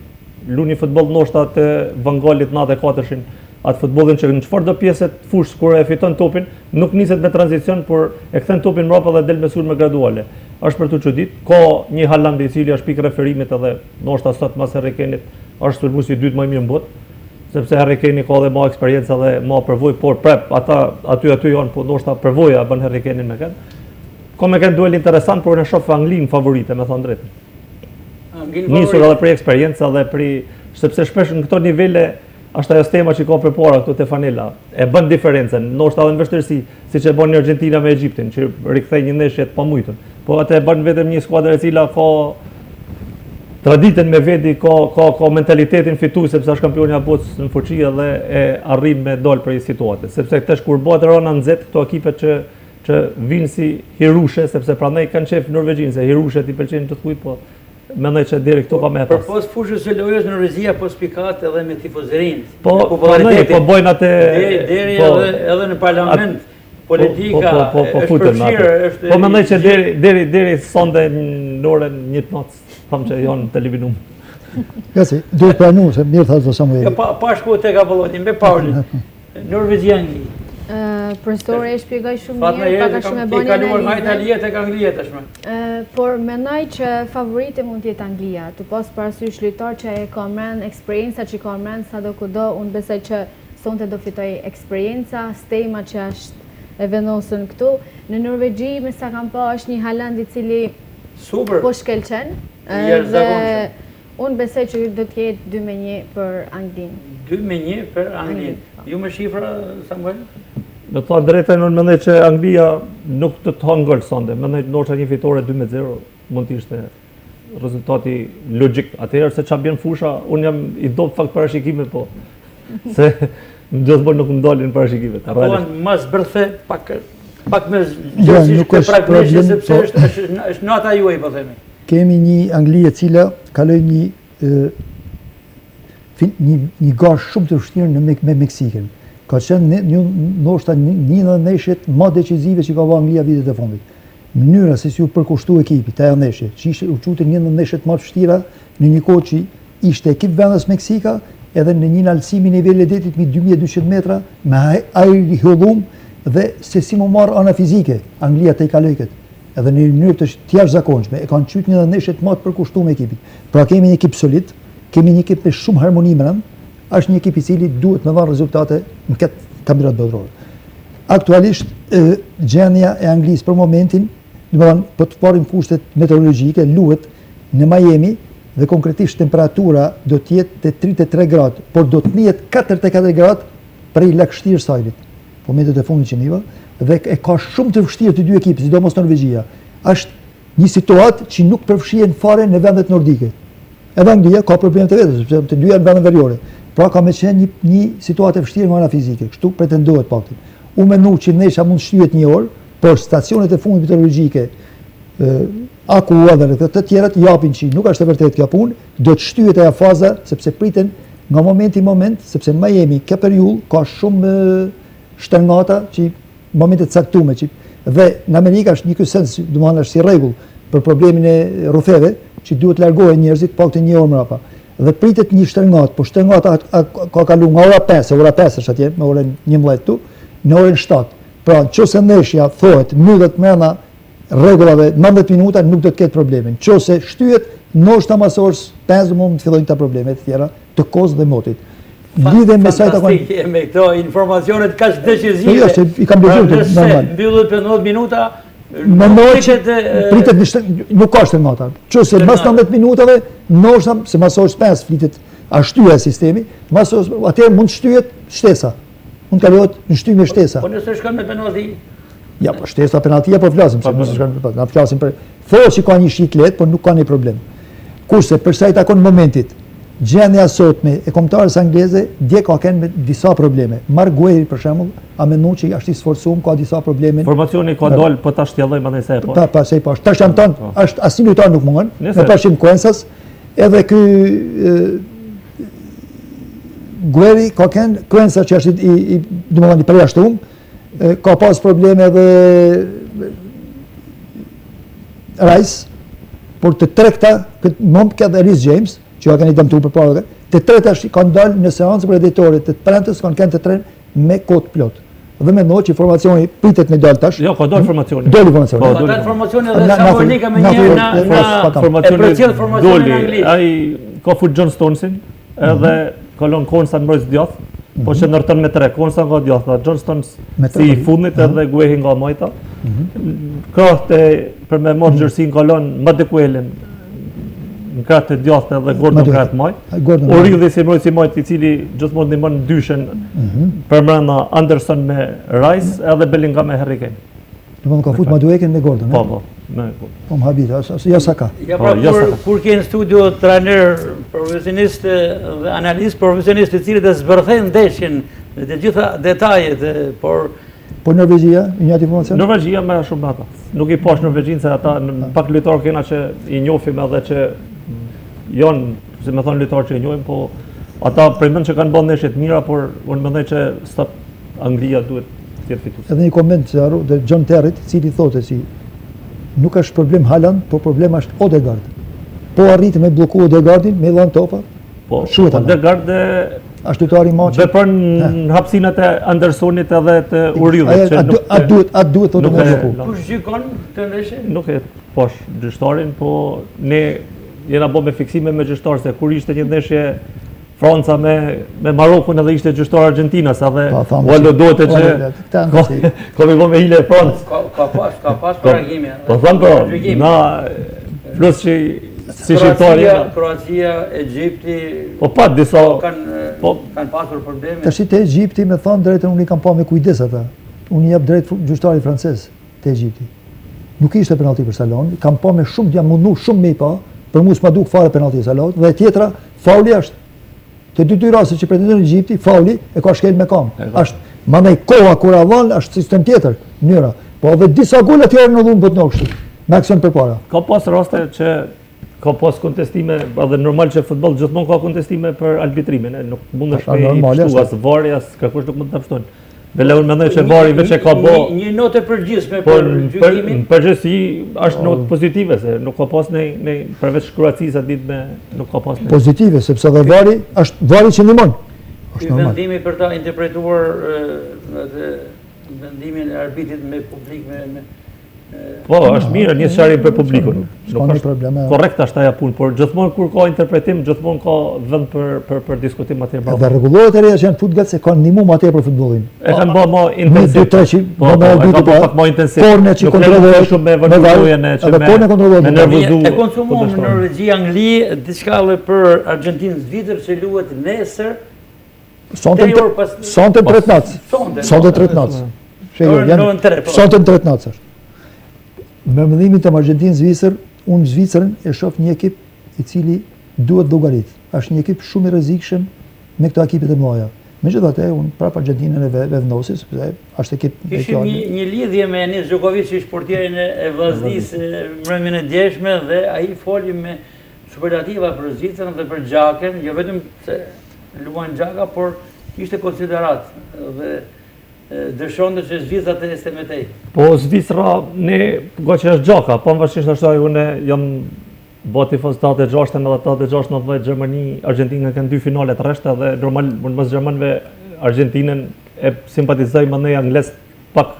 luan një futboll ndoshta të Van Gaalit 94-shin, atë futbollin që në çfarëdo pjesë të fushës kur e fiton topin, nuk niset me tranzicion, por e kthen topin mbrapa dhe del me sulme graduale. Është për të çudit. Ka një Haaland i cili është pikë referimit edhe ndoshta sot mas Harry Kane-it është sulmuesi i dytë më i mirë në botë, sepse Harry Kane ka edhe më eksperiencë dhe më përvojë, por prap ata aty janë, po ndoshta përvoja bën Harry Kane me kanë. Ka me kanë duel interesant, por në shoh Anglinë favorite, me thënë drejtë. Nisur edhe për eksperiencë dhe për sepse shpesh në këto nivele është ajo stema që ka përpara këtu te Fanela. E bën diferencën, ndoshta edhe në vështirësi, siç e bën Argentina me Egjiptin, që rikthej një ndeshje të pamujtur. Po atë e bën vetëm një skuadër e cila ka traditën me veti, ka mentalitetin fitues, sepse është kampioni i botës në fuqi dhe e arrin me dal prej situatës. Sepse këtesh kur bëhet rona nxehtë këto ekipet që vinë si hirushe, sepse prandaj kanë qef Norvegjin, se hirushet i pëlqejnë të thujt, po mendoj që deri këtu ka më pas. Përpos fushës së lojës Norvegjia po spikat edhe me tifozërinë. Po bojnë atë deri edhe në parlament. Politika është përfshirë. Po mendoj që deri sonde në orën 1:00 tham që janë televizion. Gazi, duhet pranu se mirë tha do Samuel. Pa shku tek Apolloni me Pauli. Norvegjani. Profesori e shpjegoi shumë mirë, pak a shumë e bëni analizë. Kaluar nga Italia tek Anglia tashmë. Por mendoj që favorite mund të jetë Anglia, të pas parasysh lojtar që e ka mbrën eksperjenca që ka mbrën sado kudo, unë besoj që sonte do fitoj eksperjenca, stema që është e vendosur këtu. Në Norvegji, me sa kam pa, është një Haaland i cili po shkelqen. Dhe unë besoj që do të jetë 2-1 për Anglinë. 2-1 për Anglinë. Ju me shifra, Samuel? Do të thonë drejtën, unë mendoj që Anglia nuk do të hanë gol sonde. Mendoj ndoshta një fitore 2-0 mund të ishte rezultati logjik. Atëherë se çfarë bën fusha, unë jam i dobët fakt parashikimet, po se gjithmonë nuk më dalin parashikimet. Po mas bërthe pak me gjithësisht të praktikisht, sepse është nata juaj, po themi. Kemi një Angli e cila kaloi një garë shumë të vështirë me Meksikën. Ka qenë ndoshta një në ndeshjet më decisive që ka vënë Anglia vitet e fundit. Mënyra se si u përkushtu ekipi te ajo ndeshje, që ishte u qutë një në ndeshjet më të vështira në një kohë që ishte ekip vendas Meksika, edhe në një alësimi niveli detit mbi 2200 metra me ajër i hollum dhe se si më marr ana fizike Anglia te i kaloi këtë. Edhe në një mënyrë të jashtëzakonshme, e kanë qytë një ndeshje më të përkushtuar ekipit. Pra kemi një ekip solid, kemi një ekip me shumë harmoni brenda, është një ekip i cili duhet me dhanë rezultate në këtë kampionat botror. Aktualisht gjendja e Anglisë për momentin, po të parim kushtet meteorologjike, luhet në Miami dhe konkretisht temperatura do të jetë te 33 gradë, por do të njihet 44 gradë prej lagështirë sajlit. Po momentet e fundit që niva dhe e ka shumë të vështirë të dy ekipet, sidomos Norvegjia. Është një situatë që nuk përfshihen fare në vendet nordike. Edhe Anglia ka probleme të vetë, sepse të dyja në vende veriore. Pra ka me qenë një situatë e vështirë nga ana fizike, kështu pretendohet paktën. Unë mendoj që nesha mund shtyhet një orë, por stacionet e fundit meteorologjike, AccuWeather dhe të tjerat japin që nuk është e vërtetë kjo punë, do të shtyhet ajo faza sepse priten nga momenti në moment, sepse në Miami ka periudhë ka shumë shtërngata që momente të caktuara që dhe në Amerikë është një ky sens, domethënë është si rregull për problemin e rrufeve që duhet largohen njerëzit paktën një orë mbrapa. Dhe pritet një shtërngat, po shtërngata ka kalu nga ora 5 është atje, me orën 11 këtu, në orën 7. Pra, nëse ndeshja thohet mbyllet brenda rregullave 90 minuta, nuk do të ketë probleme. Nëse shtyhet, ndoshta mas orës 5 mund të fillojnë këta probleme të tjera të kozë dhe motit. Lidhe me sa fantastike me këto informacionet kaq decisive. Jo, se i kam dëgjuar normal. Mbyllet për 90 minuta. Mendoj që pritet nuk ka shtërngata. Nëse mas 90 minutave, ndoshta se mas orës 5 flitet a shtyhet sistemi, mas orës atëherë mund të shtyhet shtesa. Mund të kalohet në shtyje shtesa. Po nëse shkon me penalti. Ja, po shtesa penaltia po flasim, se nëse shkon me penalti, flasim për thotë që ka një shit lehtë, por nuk ka një problem. Kurse për sa i takon momentit, gjendja sotme e kombëtarës angleze dje ka kanë me disa probleme. Margueri për shembull, a mendon që është i sforcuar, ka disa probleme. Informacioni ka dalë, po ta shtjellojmë atë se po. Ta se po. Tash janë ton, është asnjë lojtar nuk mungon. Ne pashim Kuensas, edhe ky Gueri ka kënë Kuensa që është i përjashtuar, ka pas probleme edhe Rice, por të trekta, këtë mëmë këtë Reece James, që ja kanë i dëmtuar përpara, të treta kanë dalë në seancë preditore të premtes, kanë të trenë me kohë plot. Dhe mendoj që informacioni pritet me dalë tash. Jo, ka dalë informacioni. Doli informacioni. Ka dalë informacioni edhe Samonika me një doli. Ai ka fut John Stonesin, edhe kalon Konsa në mbrojtës djathtë, po që ndërton me 3, Konsa nga djathta, John Stones si i fundit edhe Guehi nga majta. Krahët për me marrë gjërsin kalon Madekuelin në kratë të djathtë edhe Gordon kratë maj. Orildhi si mbrojtës i majt i cili gjithmonë ndihmon ndyshen për brenda Anderson me Rice edhe Bellingham me Harry Kane. Domethënë ka fut Madueken me Gordon. Po. Po më habita, ja sa ka. Ja pra kur ke në studio trajner profesionist dhe analist profesionist të cilët e zbërthejnë ndeshjen me të gjitha detajet, por Norvegjia, një atë informacion? Norvegjia më shumë ata. Nuk i pash Norvegjin se ata pak lojtarë kena që i njohim edhe që janë, si më thonë lojtarë që i njohim, po ata mend që kanë bërë ndeshje të mira, por unë mendoj që sot Anglia duhet të jetë fitues. Edhe një koment që harru dhe John Territ, i cili thotë si nuk është problem Haaland, por problema është Odegaard. Po arriti me blloku Odegaardin, me dhënë topa. Po, Odegaard është lojtari i maçit. Vepron në hapësinat e Andersonit edhe të Uriullit. A duhet thotë me blloku. Kush gjykon këtë ndeshje? Nuk e posh gjyqtarin, po ne jena bë me fiksime me gjyqtar se kur ishte një ndeshje Franca me Marokun edhe ishte gjyqtar Argentinas, edhe Waldo dote që ka me bë me hile Francë. Ka pas paragime. Po thëmë po, na plus që si shqiptari. Kroacia, Egjipti, po pa disa kanë pasur probleme. Tash te Egjipti me thënë drejtën unë i kam pa me kujdes ata. Unë jap drejt gjyqtarit francez te Egjipti. Nuk ishte penalti për Salon, kam pa me shumë jam mundu shumë me i pa, për mua s'ma duk fare penalti i Salon, dhe tjetra fauli është të dy raste që pretendon Egjipti, fauli e ka shkel me kam. Është mandej koha kur avall është sistem tjetër, mënyra. Po edhe disa gole të tjera në dhunë bëtë në kështu, me aksion përpara. Ka pas raste që ka pas kontestime, edhe normal që futboll gjithmonë ka kontestime për arbitrimin, nuk mundesh me i pështu as vari as kërkush nuk mund të pështon. Vele unë mendoj që vari veç e ka bo... Një notë e përgjithshme për gjykimin? Në përgjithësi është notë pozitive, se nuk ka pas në përveç Kroacisë atë ditë me nuk ka pas në... Pozitive, sepse dhe vari është vari që ndihmon. Ky vendimi për ta interpretuar vendimin e arbitrit me publik, Po, është mirë një sqarim për publikun. S'ka një probleme. Korrekt është ajo punë, por gjithmonë kur ka interpretim, gjithmonë ka vend për diskutim më të Dhe madh. rregullohet e reja që janë futboll se kanë ndihmu më atje për futbollin. E kanë bërë më intensiv. 2-3 që Po, e kanë bërë pak më intensiv. Porne që Nuk kontrollohet shumë me vërtetujën e që edhe porne kontrollohet. me nervozu. E konsumon në Norvegji, Angli, diçka edhe për Argentinë, Zvicër që luhet nesër. Sonte 3 natë. Sonte 3 natë. Sonte 3 natë. Me mëdhimin të Argentinë Zvicër, unë Zvicrën e shoh një ekip i cili duhet llogarit. Është një ekip shumë i rrezikshëm me këto ekipet e mëdha. Megjithatë, unë prapë Argentinën e vendosis, sepse është ekip Kishim një lidhje me Enis Djokovic, që ishte portierin e vllaznisë mbrëmjen e djeshme, dhe ai foli me superlativa për Zvicrën dhe për Gjakën, jo vetëm se luan Gjaka, por ishte konsiderat dhe dëshonte që Zvicra të ishte me tej. Po Zvicra, ne që është Gjaka, pavarësisht asaj unë jam boti tifoz 86 edhe 86-90 Gjermani, Argentina kanë 2 finale të rreshta dhe normal mos gjermanëve Argentinën e simpatizoj më ne anglez pak,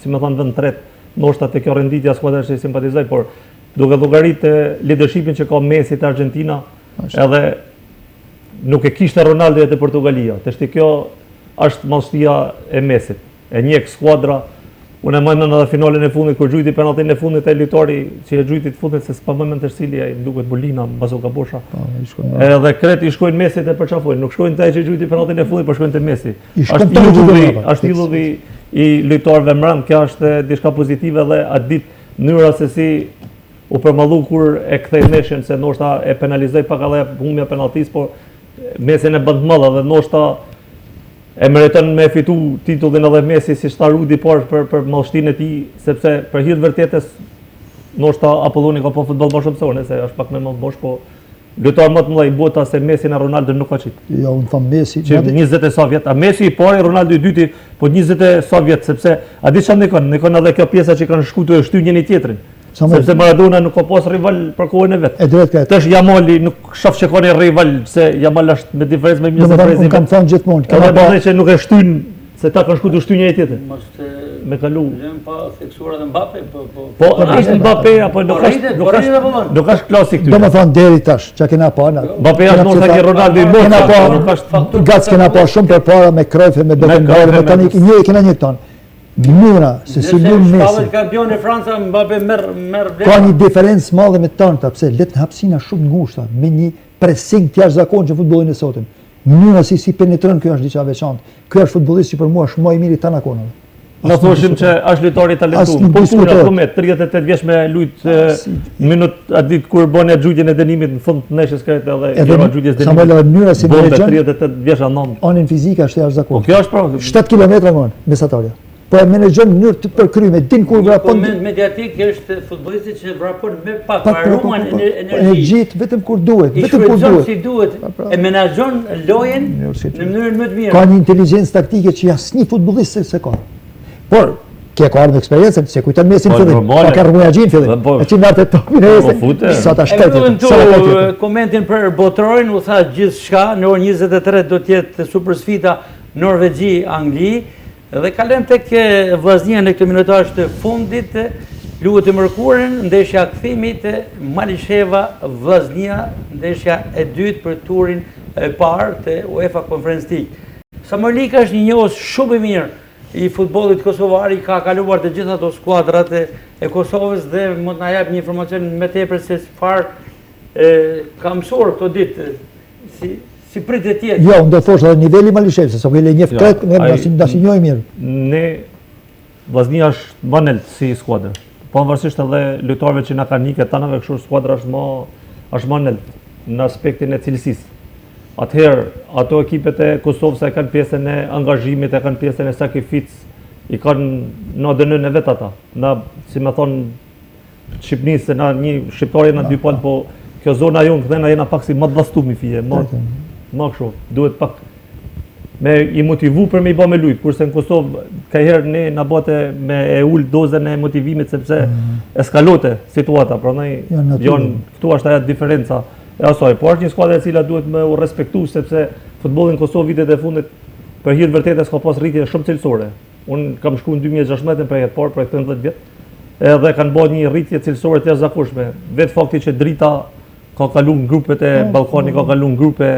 si më thon vend tret, ndoshta te kjo renditja skuadrash që simpatizoj, por duke llogaritë leadershipin që ka Messi te Argentina, edhe nuk e kishte Ronaldo te Portugalia. Tashti kjo është mallësia e Messit. E njeh skuadra. Unë më mendon edhe finalen e fundit kur gjujti penalltin e fundit e lojtori që e gjujti të fundit se s'pa më mend të cili ai duket Bolina mbas u kabosha. Edhe kreti shkojnë Messi te përçafojnë, nuk shkojnë te ai që gjujti penalltin e fundit, por shkojnë te Messi. Është idhulli i lojtarëve mbrëm, kjo është diçka pozitive dhe atë ditë mënyra se si u përmallu kur e kthej neshën se ndoshta e penalizoi pak edhe humbja penalltis, por Messi e bën të madh dhe ndoshta e meriton me fitu titullin edhe Messi si shtarudi por për mallështinë e tij, sepse për hir të vërtetës ndoshta Apolloni ka po futboll më shumë se unë, se është pak më bosh, po lojtar më të mëdha i bota se Messi na Ronaldo nuk ka qit. Jo, unë them Messi. Që 20 e sa vjet, a Messi i pari, Ronaldo i dyti, po 20 e sa vjet, sepse a di çfarë ndikon edhe kjo pjesa që kanë shkuar të shtyjnë njëri tjetrin. Sepse Maradona nuk ka pas rival për kohën e vet. E drejt ka. Tash Jamali nuk shoh që ka një rival, se Jamal është me diferencë me 20 prezime. Kam thënë gjithmonë, ka pas që nuk e shtyn se ta kanë shkuar të shtyjnë njëri tjetrin. Me kalu. Lëm pa theksuar edhe Mbappé, po është Mbappé apo nuk është klasik këtu. Domethënë deri tash, çka kena pa. Mbappé është ndoshta që Ronaldo i mos, nuk është gac kena pa shumë përpara me Cruyff me Beckenbauer, me tani një kena një ton. Mënyra se si lëm Messi. Kampion e Franca, Mbappé merr ka një diferencë madhe me tanta, pse let hapësina shumë ngushta me një pressing të jashtëzakonshëm që futbollin e sotëm. Mënyra si penetron ky është diçka veçantë. Ky është futbollist që për mua është më i miri tani akonave. Na thoshim që është lojtar i talentuar. Po puna komet 38 vjeç me lut minut atë ditë kur bën xhujtjen e dënimit në fund të neshës këtë edhe xhujtjes dënimit. Samuel mënyra si menaxhon 38 vjeç anon. Anin fizike është jashtëzakonshëm. Po kjo është pra 7 kilometra më mesatarja. Po e menaxhon në mënyrë të përkryme, din kur vrapon. Koment mediatik është futbollisti që vrapon me pak ruan energji vetëm kur duhet, vetëm kur duhet. Si duhet, e menaxhon lojën në mënyrën më të mirë. Ka një inteligjencë taktike që asnjë futbollist se ka. Por ke ka ardhur me eksperiencën, se kujton Messi në fillim. Ka rrugë fillim. E që natë topin e sa ta shkëtet. Komentin për botrorin u tha gjithçka, në orën 23 do të jetë supersfida Norvegji-Angli. Dhe kalojmë tek vllaznia në këtë minutazh të fundit, luhet e mërkurën, ndeshja kthimit Malisheva-Vllaznia, ndeshja e dytë për turin e parë të UEFA Conference League. Samuel është një njohës shumë i mirë i futbollit kosovar, i ka kaluar të gjitha ato skuadrat e Kosovës dhe mund të na jap një informacion më tepër se çfarë ka mësuar këto ditë si pritet tjetër. Jo, do thosh edhe niveli Malishevës, se Samuel e njeh krejt, ne dashi njëjë mirë. Ne Vllaznia është më lart si skuadër. Pavarësisht edhe lojtarëve që na kanë nikë tanave, kështu skuadra është më lart në aspektin e cilësisë. Atëherë, ato ekipet e Kosovës e kanë pjesën e angazhimit, e kanë pjesën e sakrificës, i kanë në dënën e vet ata. Na, si më thon Shqipnisë, na një shqiptarë na dy palë, po kjo zona jonë këthe na jena pak si më të vastumi fije, më kështu, duhet pak me i motivu për me i ba me lujt, kurse në Kosovë ka herë ne na bate me e ullë dozën e motivimit sepse eskalote situata, pra ne këtu është aja diferenca e asoj, po është një skuadër e cila duhet me u respektu sepse futbollin Kosovë vitet e fundit për hir të vërtetës ka pas rritje shumë cilësore. Unë kam shku në 2016 për jetë parë, për 15 vjet, edhe kanë bërë një rritje cilësore të jashtëzakonshme. Vetë fakti që drita ka kalu në grupet e Ballkanit, ka kalu në grupe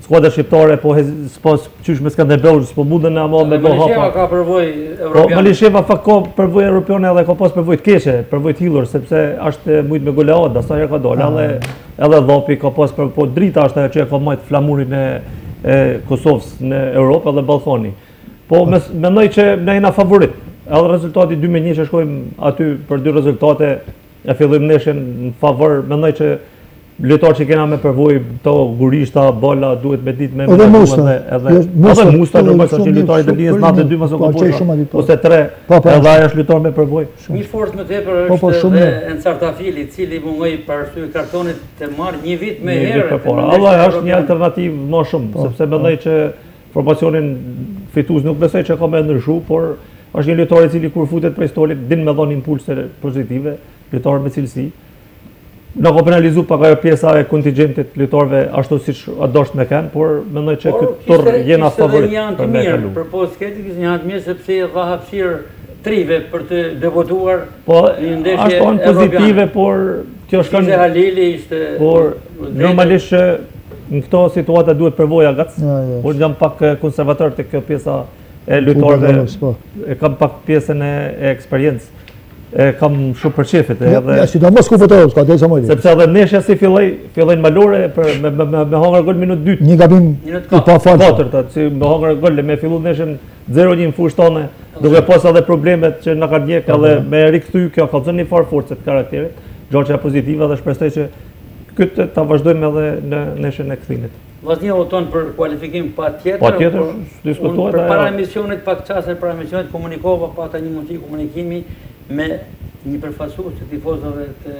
skuadra shqiptare, po s'pas qysh me Skënderbeu, s'po mundën na më me bëj hapa. Malisheva ka përvojë Po evropiane. Malisheva ka përvojë evropiane edhe ka pas përvojë të keqe, përvojë të hillur sepse është mujt me goleada, sa herë ka dalë, edhe Dhopi ka pas po drita është ajo që ka marrë flamurin e Kosovës në Europë dhe Ballkani. Po mendoj që ne jena favorit. Edhe rezultati 2-1 që shkojmë aty për 2 rezultate e fillim neshën në favor, mendoj që lojtarë që kena me përvojë, to gurishta, bola, duhet me ditë me Edhe Musta. edhe Musta, normal që lojtari të linjës natë 2 mëso ka bërë, ose 3, edhe ajo është lojtar me përvojë. Një forcë më tepër është edhe Ensartafili, i cili mungoi për arsye kartonit të marrë një vit më herë. Allah është një alternativë më shumë, sepse mendoj që formacionin fitues nuk besoj që ka me ndryshu, por është një lojtar i cili kur futet prej stolit din me dhënë impulse pozitive, lojtar me cilësi. Në ka penalizu pak ajo pjesa e kontingjentit lojtarëve ashtu siç adosh me kanë, por mendoj që këtë tur jena favorit për me kalu. Për postketi kishte një anë mirë sepse dha hapësirë trive për të debutuar. Po është anë pozitive, por kjo shkon Ishte Halili, ishte por normalisht që në këto situata duhet përvoja gac. Por jam pak konservator te kjo pjesa e lojtarëve. E kam pak pjesën e eksperiencë. Kam shumë për qefit Ja, sidomos ku votohet, ka dhe Samueli. sepse edhe neshja si fillojnë malore me hangër gol minutë 2. Një gabim i pafalshëm. Katërta, që me hangër gol me fillu neshën 0-1 në fushë tonë, duke pas edhe problemet që na kanë ndjek edhe me rikthy, kjo ka dhënë një farë forcë të karakterit, gjëra pozitive dhe shpresoj që këtë ta vazhdojmë edhe në neshën e kthimit. Vllaznia voton për kualifikim patjetër. Patjetër, diskutohet Për para ajo. emisionit, pak çaste para emisionit komunikova, pata një mundësi komunikimi me një përfaqësues të tifozëve të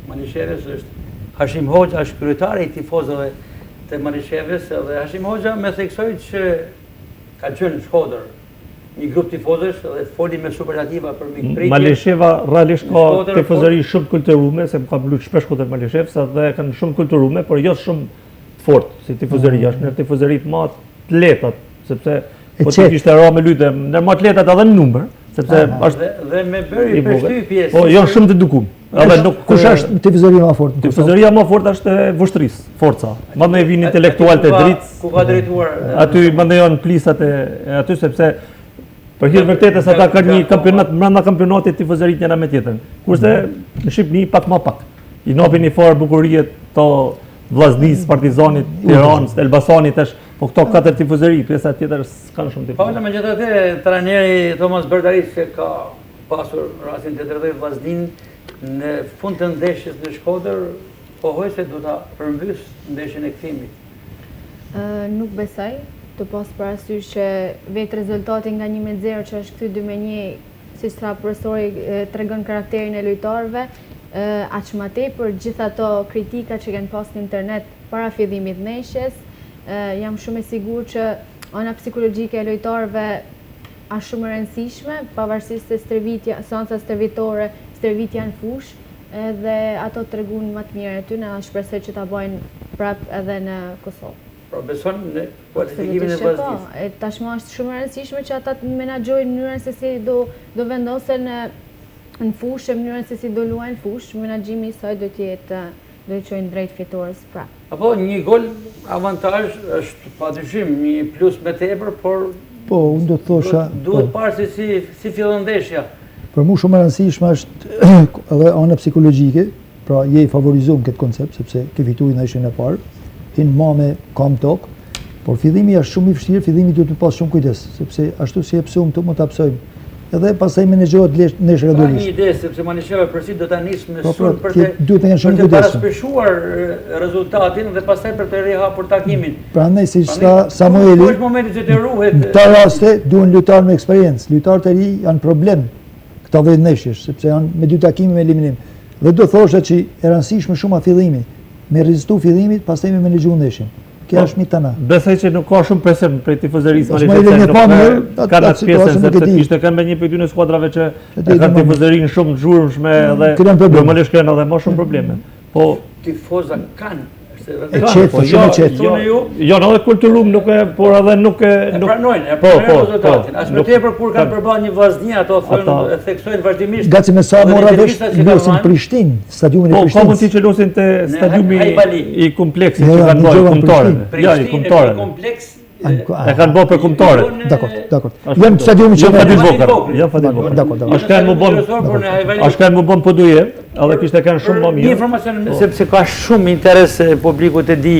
Malishevës, është Hashim Hoxha, është kryetari i tifozëve të Malishevës, dhe Hashim Hoxha më theksoi që ka qenë në Shkodër një grup tifozësh dhe foli me superlativa për mikpritje. Malisheva realisht ka tifozëri shumë kulturume, se më kam luajtur shpesh kundër Malishevës dhe kanë shumë kulturume, por jo shumë të fortë si tifozëri, është në tifozëri më të lehta, sepse po ti kishte ra me lujtë, në më të lehtat edhe në numër, sepse është dhe me bëri përshtypje. po janë shumë të dukum. Edhe nuk Kush është tifozëria më fortë? tifozëria më fortë është e vushtrisë, forca. Mandej vinë intelektualët e dritë, ku ka drejtuar aty mandej janë plisat e aty sepse për hir vërtetës ata kanë një kampionat brenda kampionatit tifozërit janë me tjetër. Kurse në Shqipëri pak më pak. I nopin një farë bukurie to Vllaznisë, Partizanit, Tiranës, Elbasanit tash, po këto 4 tifozëri, pjesa tjetër s'kan shumë tifozëri. Pala megjithatë trajneri Thomas Berdaris që ka pasur rastin të drejtojë Vllaznin në fund të ndeshjes në Shkodër, pohoi se do ta përmbys ndeshjen e kthimit. Nuk besoj, të pas parasysh që vetë rezultati nga 1-0 që është kthy 2-1, siç tha profesori, tregon karakterin e lojtarëve. Aq më tepër gjithë ato kritika që kanë pas në internet para fillimit të ndeshjes, jam shumë e sigurt që ana psikologjike e lojtarëve është shumë e rëndësishme, pavarësisht se seanca stërvitore, stërvitja në fushë, dhe ato treguan më të mirë aty, na shpresoj që ta bëjnë prapë edhe në Kosovë. Pra beson në kualifikimin e Vllaznisë. Tashmë është shumë e rëndësishme që ata të menaxhojnë mënyrën se si do vendosen në fushë, mënyrën se si do luajnë fushë, menaxhimi i saj do të çojnë drejt fitores prapë. Apo një gol avantazh është padyshim një plus me tepër, por Po, unë do të thosha, duhet parë si fillon ndeshja. për mu shumë e rëndësishme është edhe ana psikologjike, pra je i favorizuar në këtë koncept, sepse ke fituar ndeshjen e parë, hinë ma me kam tokë, por fillimi është shumë i vështirë, fillimi duhet të pas shumë kujdes, sepse ashtu si e pësum të më të apsojmë. Edhe pastaj menaxhohet ndeshja Ka gradualisht. një ide sepse Malisheva përsi do ta nisë me Po, sulm për duhet të jenë shumë të kujdesshëm. paraspeshuar rezultatin dhe pastaj për të rihapur takimin. Prandaj siç tha Samueli, Ku është momenti që të ruhet? në këta raste duhen lojtarë me eksperiencë. Lojtarët e ri janë problem këta 10 ndeshjesh, sepse janë me 2 takime me eliminim. Dhe do thosha që e rëndësishme shumë a fillimi, me rezistu fillimit, pastaj me menaxhu ndeshjen. Kjo është një tana. Besoj që nuk ka shumë presion prej tifozërisë Mos më lëni pa mirë, kanë atë atë pjesën situacion nuk e sepse di. ishte kanë me një prej dy në skuadrave që E di, e kanë domethënë. tifozërinë shumë të zhurmshme Kanë dhe probleme. normalisht kanë edhe më shumë probleme. Po Tifoza kanë, shumë e qetë. Jo, edhe kulturum nuk e, por edhe nuk e... E pranojnë rezultatin. As më tepër kur kanë përballë një vllaznia, ato thonë e theksojnë vazhdimisht. Gaci me sa mora vesh lusin Prishtinë, stadiumin e Po, ka Prishtinës. mundësi që lusin te stadiumi i kompleksit Jo, që kanë bërë kombëtare. Ja, i Prishtinë kombëtare. kompleks E kanë bërë për kombëtare. Dakor. Jam stadiumi që Jo Fadil Fadil Vokar. Vokar. Jo Fadil Vokar. Dakor. Është kanë më bën, është kanë më bën Poduje, edhe kishte kanë shumë më Një mirë. informacion sepse ka shumë interes publiku të di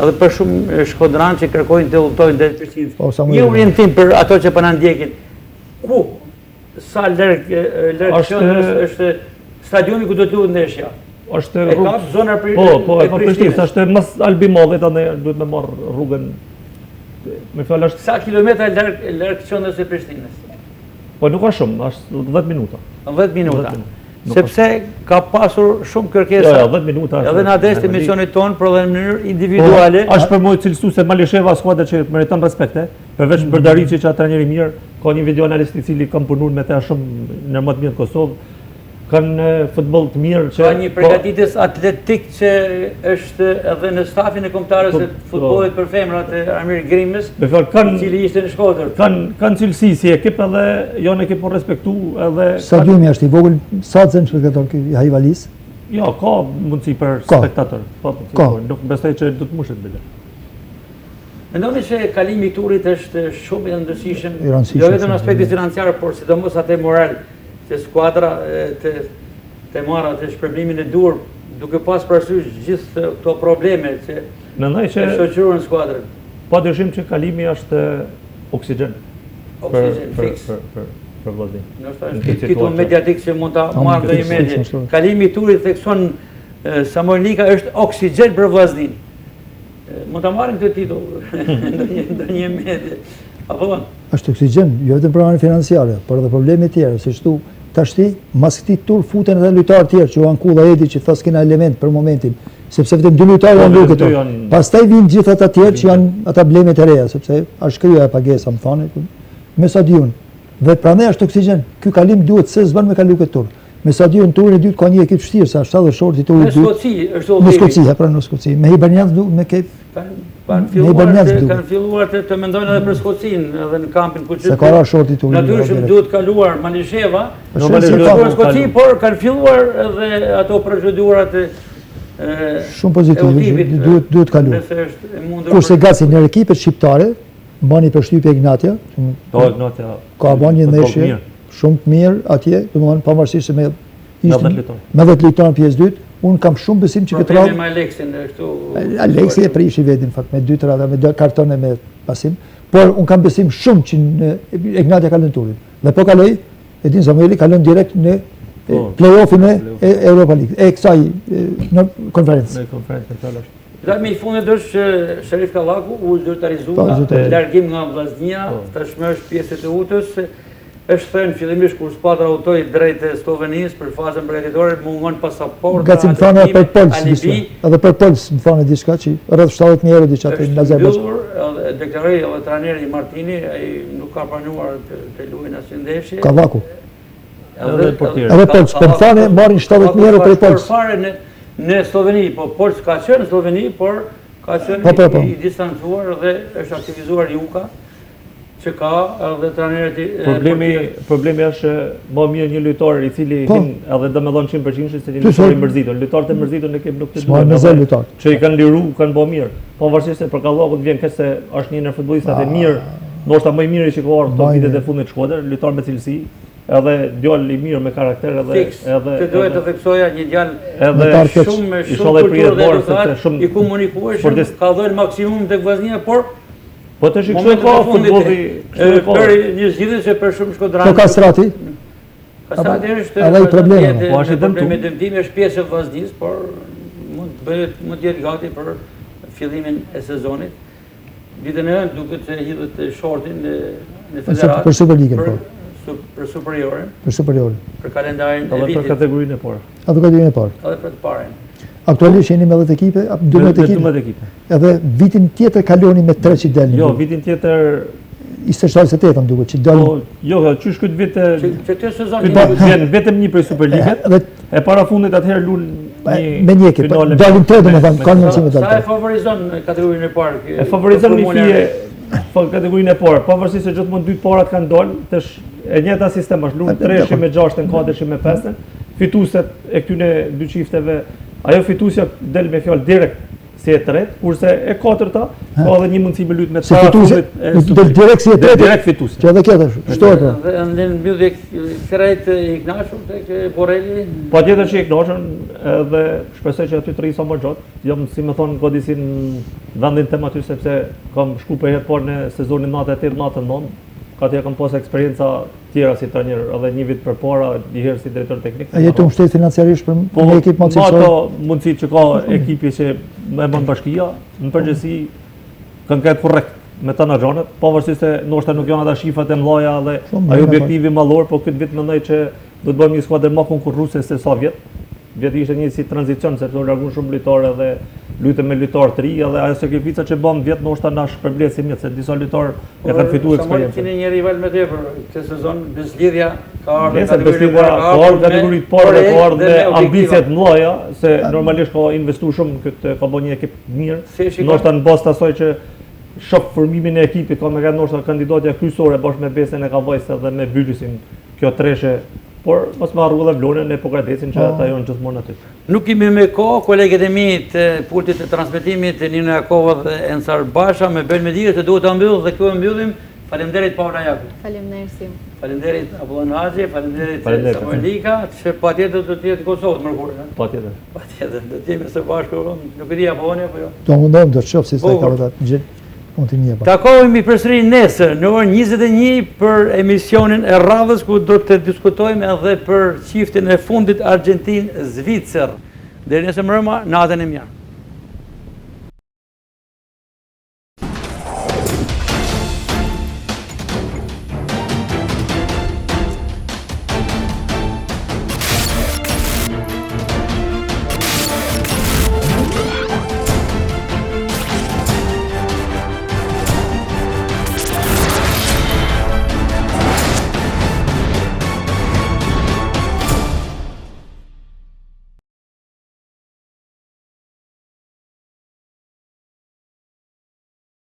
edhe për shumë shkodran që kërkojnë të udhtojnë drejt Prishtinës. Po, sa më Një mirë. orientim për ato që po na ndjekin. Ku sa larg është stadiumi ku do të luhet ndeshja? Është E ka zona Po, e ka Prishtinës, është mas Albimollit, anë duhet me marr rrugën. Me fjalë është, Sa kilometra larg qendrës së Prishtinës? po nuk ka shumë, është 10 minuta. 10 minuta. 10 minuta. Nuk Sepse ka pasur shumë Jo, kërkesa. 10 minuta. Edhe në adresë të emisionit tonë, por edhe në mënyrë individuale. Është për më cilësu se Malisheva skuadër që meriton respekte, përveç Berdarici që atë trajneri mirë, ka një video analist i cili kam punuar me të shumë në më të mirë në Kosovë, kanë futboll të mirë që Ka një përgatitës atletik që është edhe në stafin e kombëtarës së futbollit për femrat e Amir Grimës, me fjalë i kanë cili ishte në Shkodër. kanë cilësi si ekip edhe janë ekip po respektu edhe Stadiumi është i vogël, sa të zemë spektator ky i Hajvalis. jo, ka mundësi për Ka. spektator. Po, Ka. nuk besoj që do të mushet bile. Mendoni që kalimi i turit është shumë i rëndësishëm, I rëndësishëm, jo vetëm në shumë, aspektin financiar, por sidomos atë moral të skuadra të marrë atë shpërblimin e dur, duke pas parasysh gjithë këto probleme që Mendoj që shoqëruan skuadrën. padyshim që kalimi është oksigjen Oksigjen fiks. për vllazin. Nështë është titull mediatik që mund ta marrë dhe i medje. Kalimi i turit thekson Samoilika është oksigjen për vllaznin. Mund ta marrin këtë titull në një medje. Apo Është oksigjen, jo vetëm për anën financiare, por edhe probleme tjera, se shtu tashti mas këtij tur futen edhe lojtarë tjerë që janë Kulla Edi që thos kena element për momentin, sepse vetëm 2 lojtarë janë duke këtu. Pastaj vijnë gjithë ata tjerë që janë ata blemet e reja, sepse është kryerja e pagesa, më thonë, me stadion. Dhe prandaj është oksigjen. Ky kalim duhet se s'bën me kalu këtë tur. Me stadion turin e dytë ka një ekip vështirë, sa 70 shorti turi në i dytë. Skoci është Në Skoci, pra në Skoci. Me Hibernian me ke kanë filluar të mendojnë edhe për Skocinë, edhe në kampin ku se ka ra shorti turi. Natyrisht duhet kaluar Malisheva, Shumë Skoci, por kanë filluar edhe ato procedurat pozitive, duhet kaluar. Nëse është e mundur. Kurse gaci në ekipet shqiptare, bani përshtypje Ignatia, Po, Ignatia. ka bën një ndeshje shumë të mirë atje, domethënë pavarësisht se me 10 lojtarë pjesë dytë, unë kam shumë besim që këtë radhë me Aleksin këtu. Aleksi e prishi vetin fakt me 2 radha, me 2 kartone me pasim, por unë kam besim shumë që në Ignatia kalon turin. Dhe po kaloi, Edin Samueli kalon direkt në play-offin e Europa League, e kësaj në konferencë. Në konferencë fjalësh. Lajmi i fundit është që Sherif Kallaku u zyrtarizua largim nga vllaznia, tashmë është pjesë e UT-s. Është thënë fillimisht kur skuadra udhtoi drejt Slovenisë për fazën përgatitore, mungon pasaportë. Gaci më thonë për Pols, edhe për Pols më thonë diçka që rreth 70.000 euro diçka të në Azerbajxhan. Është deklaroi edhe trajneri Martini, ai nuk ka planuar të luajë asnjë ndeshje. Kallaku. Edhe portier. Edhe Pols, po më thonë marrin 70.000 euro për Pols. Fare në Sloveni, po Pols ka qenë në Sloveni, por ka qenë i distancuar dhe është aktivizuar Juka, që ka edhe trajnerët Problemi është më mirë një lojtar i cili hin edhe domethënë 100% se një lojtar i mërzitur. Lojtarët e mërzitur në ekip nuk të duan. Që i kanë liru, kanë bë mirë. Pavarësisht se për Kallakun vjen keq se është një ndër futbollistat e mirë, ndoshta më i miri që ka ardhur këto vitet e fundit në Shkodër, lojtar me cilësi, edhe djalë i mirë me karakter edhe të duhet të theksoja një djalë edhe shumë kulturë i komunikueshëm, ka dhënë maksimum tek vllaznia, por po të shikoj ka futbolli për një zgjidhje që për shumë shkodranë. Po Kastrati. Kastrati është edhe probleme. Po është probleme dëmtimi, është pjesë e vllaznisë, por mund të jetë gati për fillimin e sezonit. Ditën e hënë duket se hidhet shortin në federatë për Superligën, për superioren. Për superioren. Për kalendarin e vitit. Edhe për kategorinë e parë. Edhe për kategorinë e parë. Edhe për të parën. Aktualisht jeni me 10 ekipe, 12 ekipe. Edhe vitin tjetër kaloni me 3 që delni. Jo, vitin tjetër 27 më duket që dalin. Jo, çysh këtë vit që këtë sezon vjen vetëm një prej Superligës. E para fundit atëherë lun Me një ekip, dalim tre domethënë, kanë mundësi me Sa e dalë. favorizon kategorinë e parë? E favorizon një fije kategorinë e parë, pavarësisht se gjithmonë dy parat kanë dalë, tash e njëjta sistem është luajtur 3 me 6, 4 me 5. Fitueset e këtyre dy çifteve, ajo fituesja del me fjalë direkt si e tretë, kurse e katërta ka edhe një mundësi me luajtur me Si fituese, del direkt si e tretë. direkt fituese. Që edhe kjo shtohet. Dhe në mbyllje krejt i kënaqur tek Borrelli. Patjetër që i kënaqën edhe shpresoj që aty të rri sa më gjatë. Jam si më thon godisi në vendin tim aty sepse kam shku për herë parë në sezonin 98-99. Atje kam pas eksperjenca tjera si trajner, edhe një vit përpara, një herë si drejtor teknik. A jetu mbështet financiarisht për një ekip më të cilësor? Ato mundësit që ka ekipi që e bën bashkia, në përgjithësi kanë këtë korrekt me të në gjanët, pavarësisht se ndoshta nuk janë ata shifrat e mëdha dhe ajo objektivi mallor, po këtë vit mendoj që do të bëjmë një skuadër më konkurruese se sa vjet. Vjeti ishte një si tranzicion, sepse u larguan shumë lojtarë dhe luajtëm me lojtarë të ri, edhe ajo sakrifica që bëm vjet ndoshta na shpërblet si mirë, se disa lojtarë e kanë fituar eksperiencë. Keni një rival me tepër këtë sezon, Beslidhja ka ardhur Nëse Beslidhja ka ardhur kategori të parë dhe ka ardhur me ambicie të mëdha, se normalisht ka investuar shumë këtë, ka bërë një ekip mirë. Ndoshta në bazë të asaj që shoh formimin e ekipit, ka me ka ndoshta kandidatja kryesore bashkë me Besën e Kavajsë dhe me Bylisin, kjo treshe. Por mos më harru dhe Vlonën e Pokradesin që ata janë gjithmonë aty. Nuk kemi me kohë, kolegët e mi të pultit të transmetimit, Nino Jakova dhe Ensar Basha, me bën me dire se duhet ta mbyll dhe këtu e mbyllim. Faleminderit Paula Jaku. Faleminderit. Faleminderit Apollon Haxhi, faleminderit Samuel Lika, që patjetër do të jetë Kosovë mërkurë. Patjetër. Patjetër, do të jemi së bashku, nuk e di Apolloni apo jo. Do mundohem, do të shoh si sa ka vetë gjë. Takohemi përsëri nesër në orën 21 për emisionin e radhës ku do të diskutojmë edhe për çiftin e fundit Argentinë-Zvicër. Deri nesër mbrëma, natën e mirë.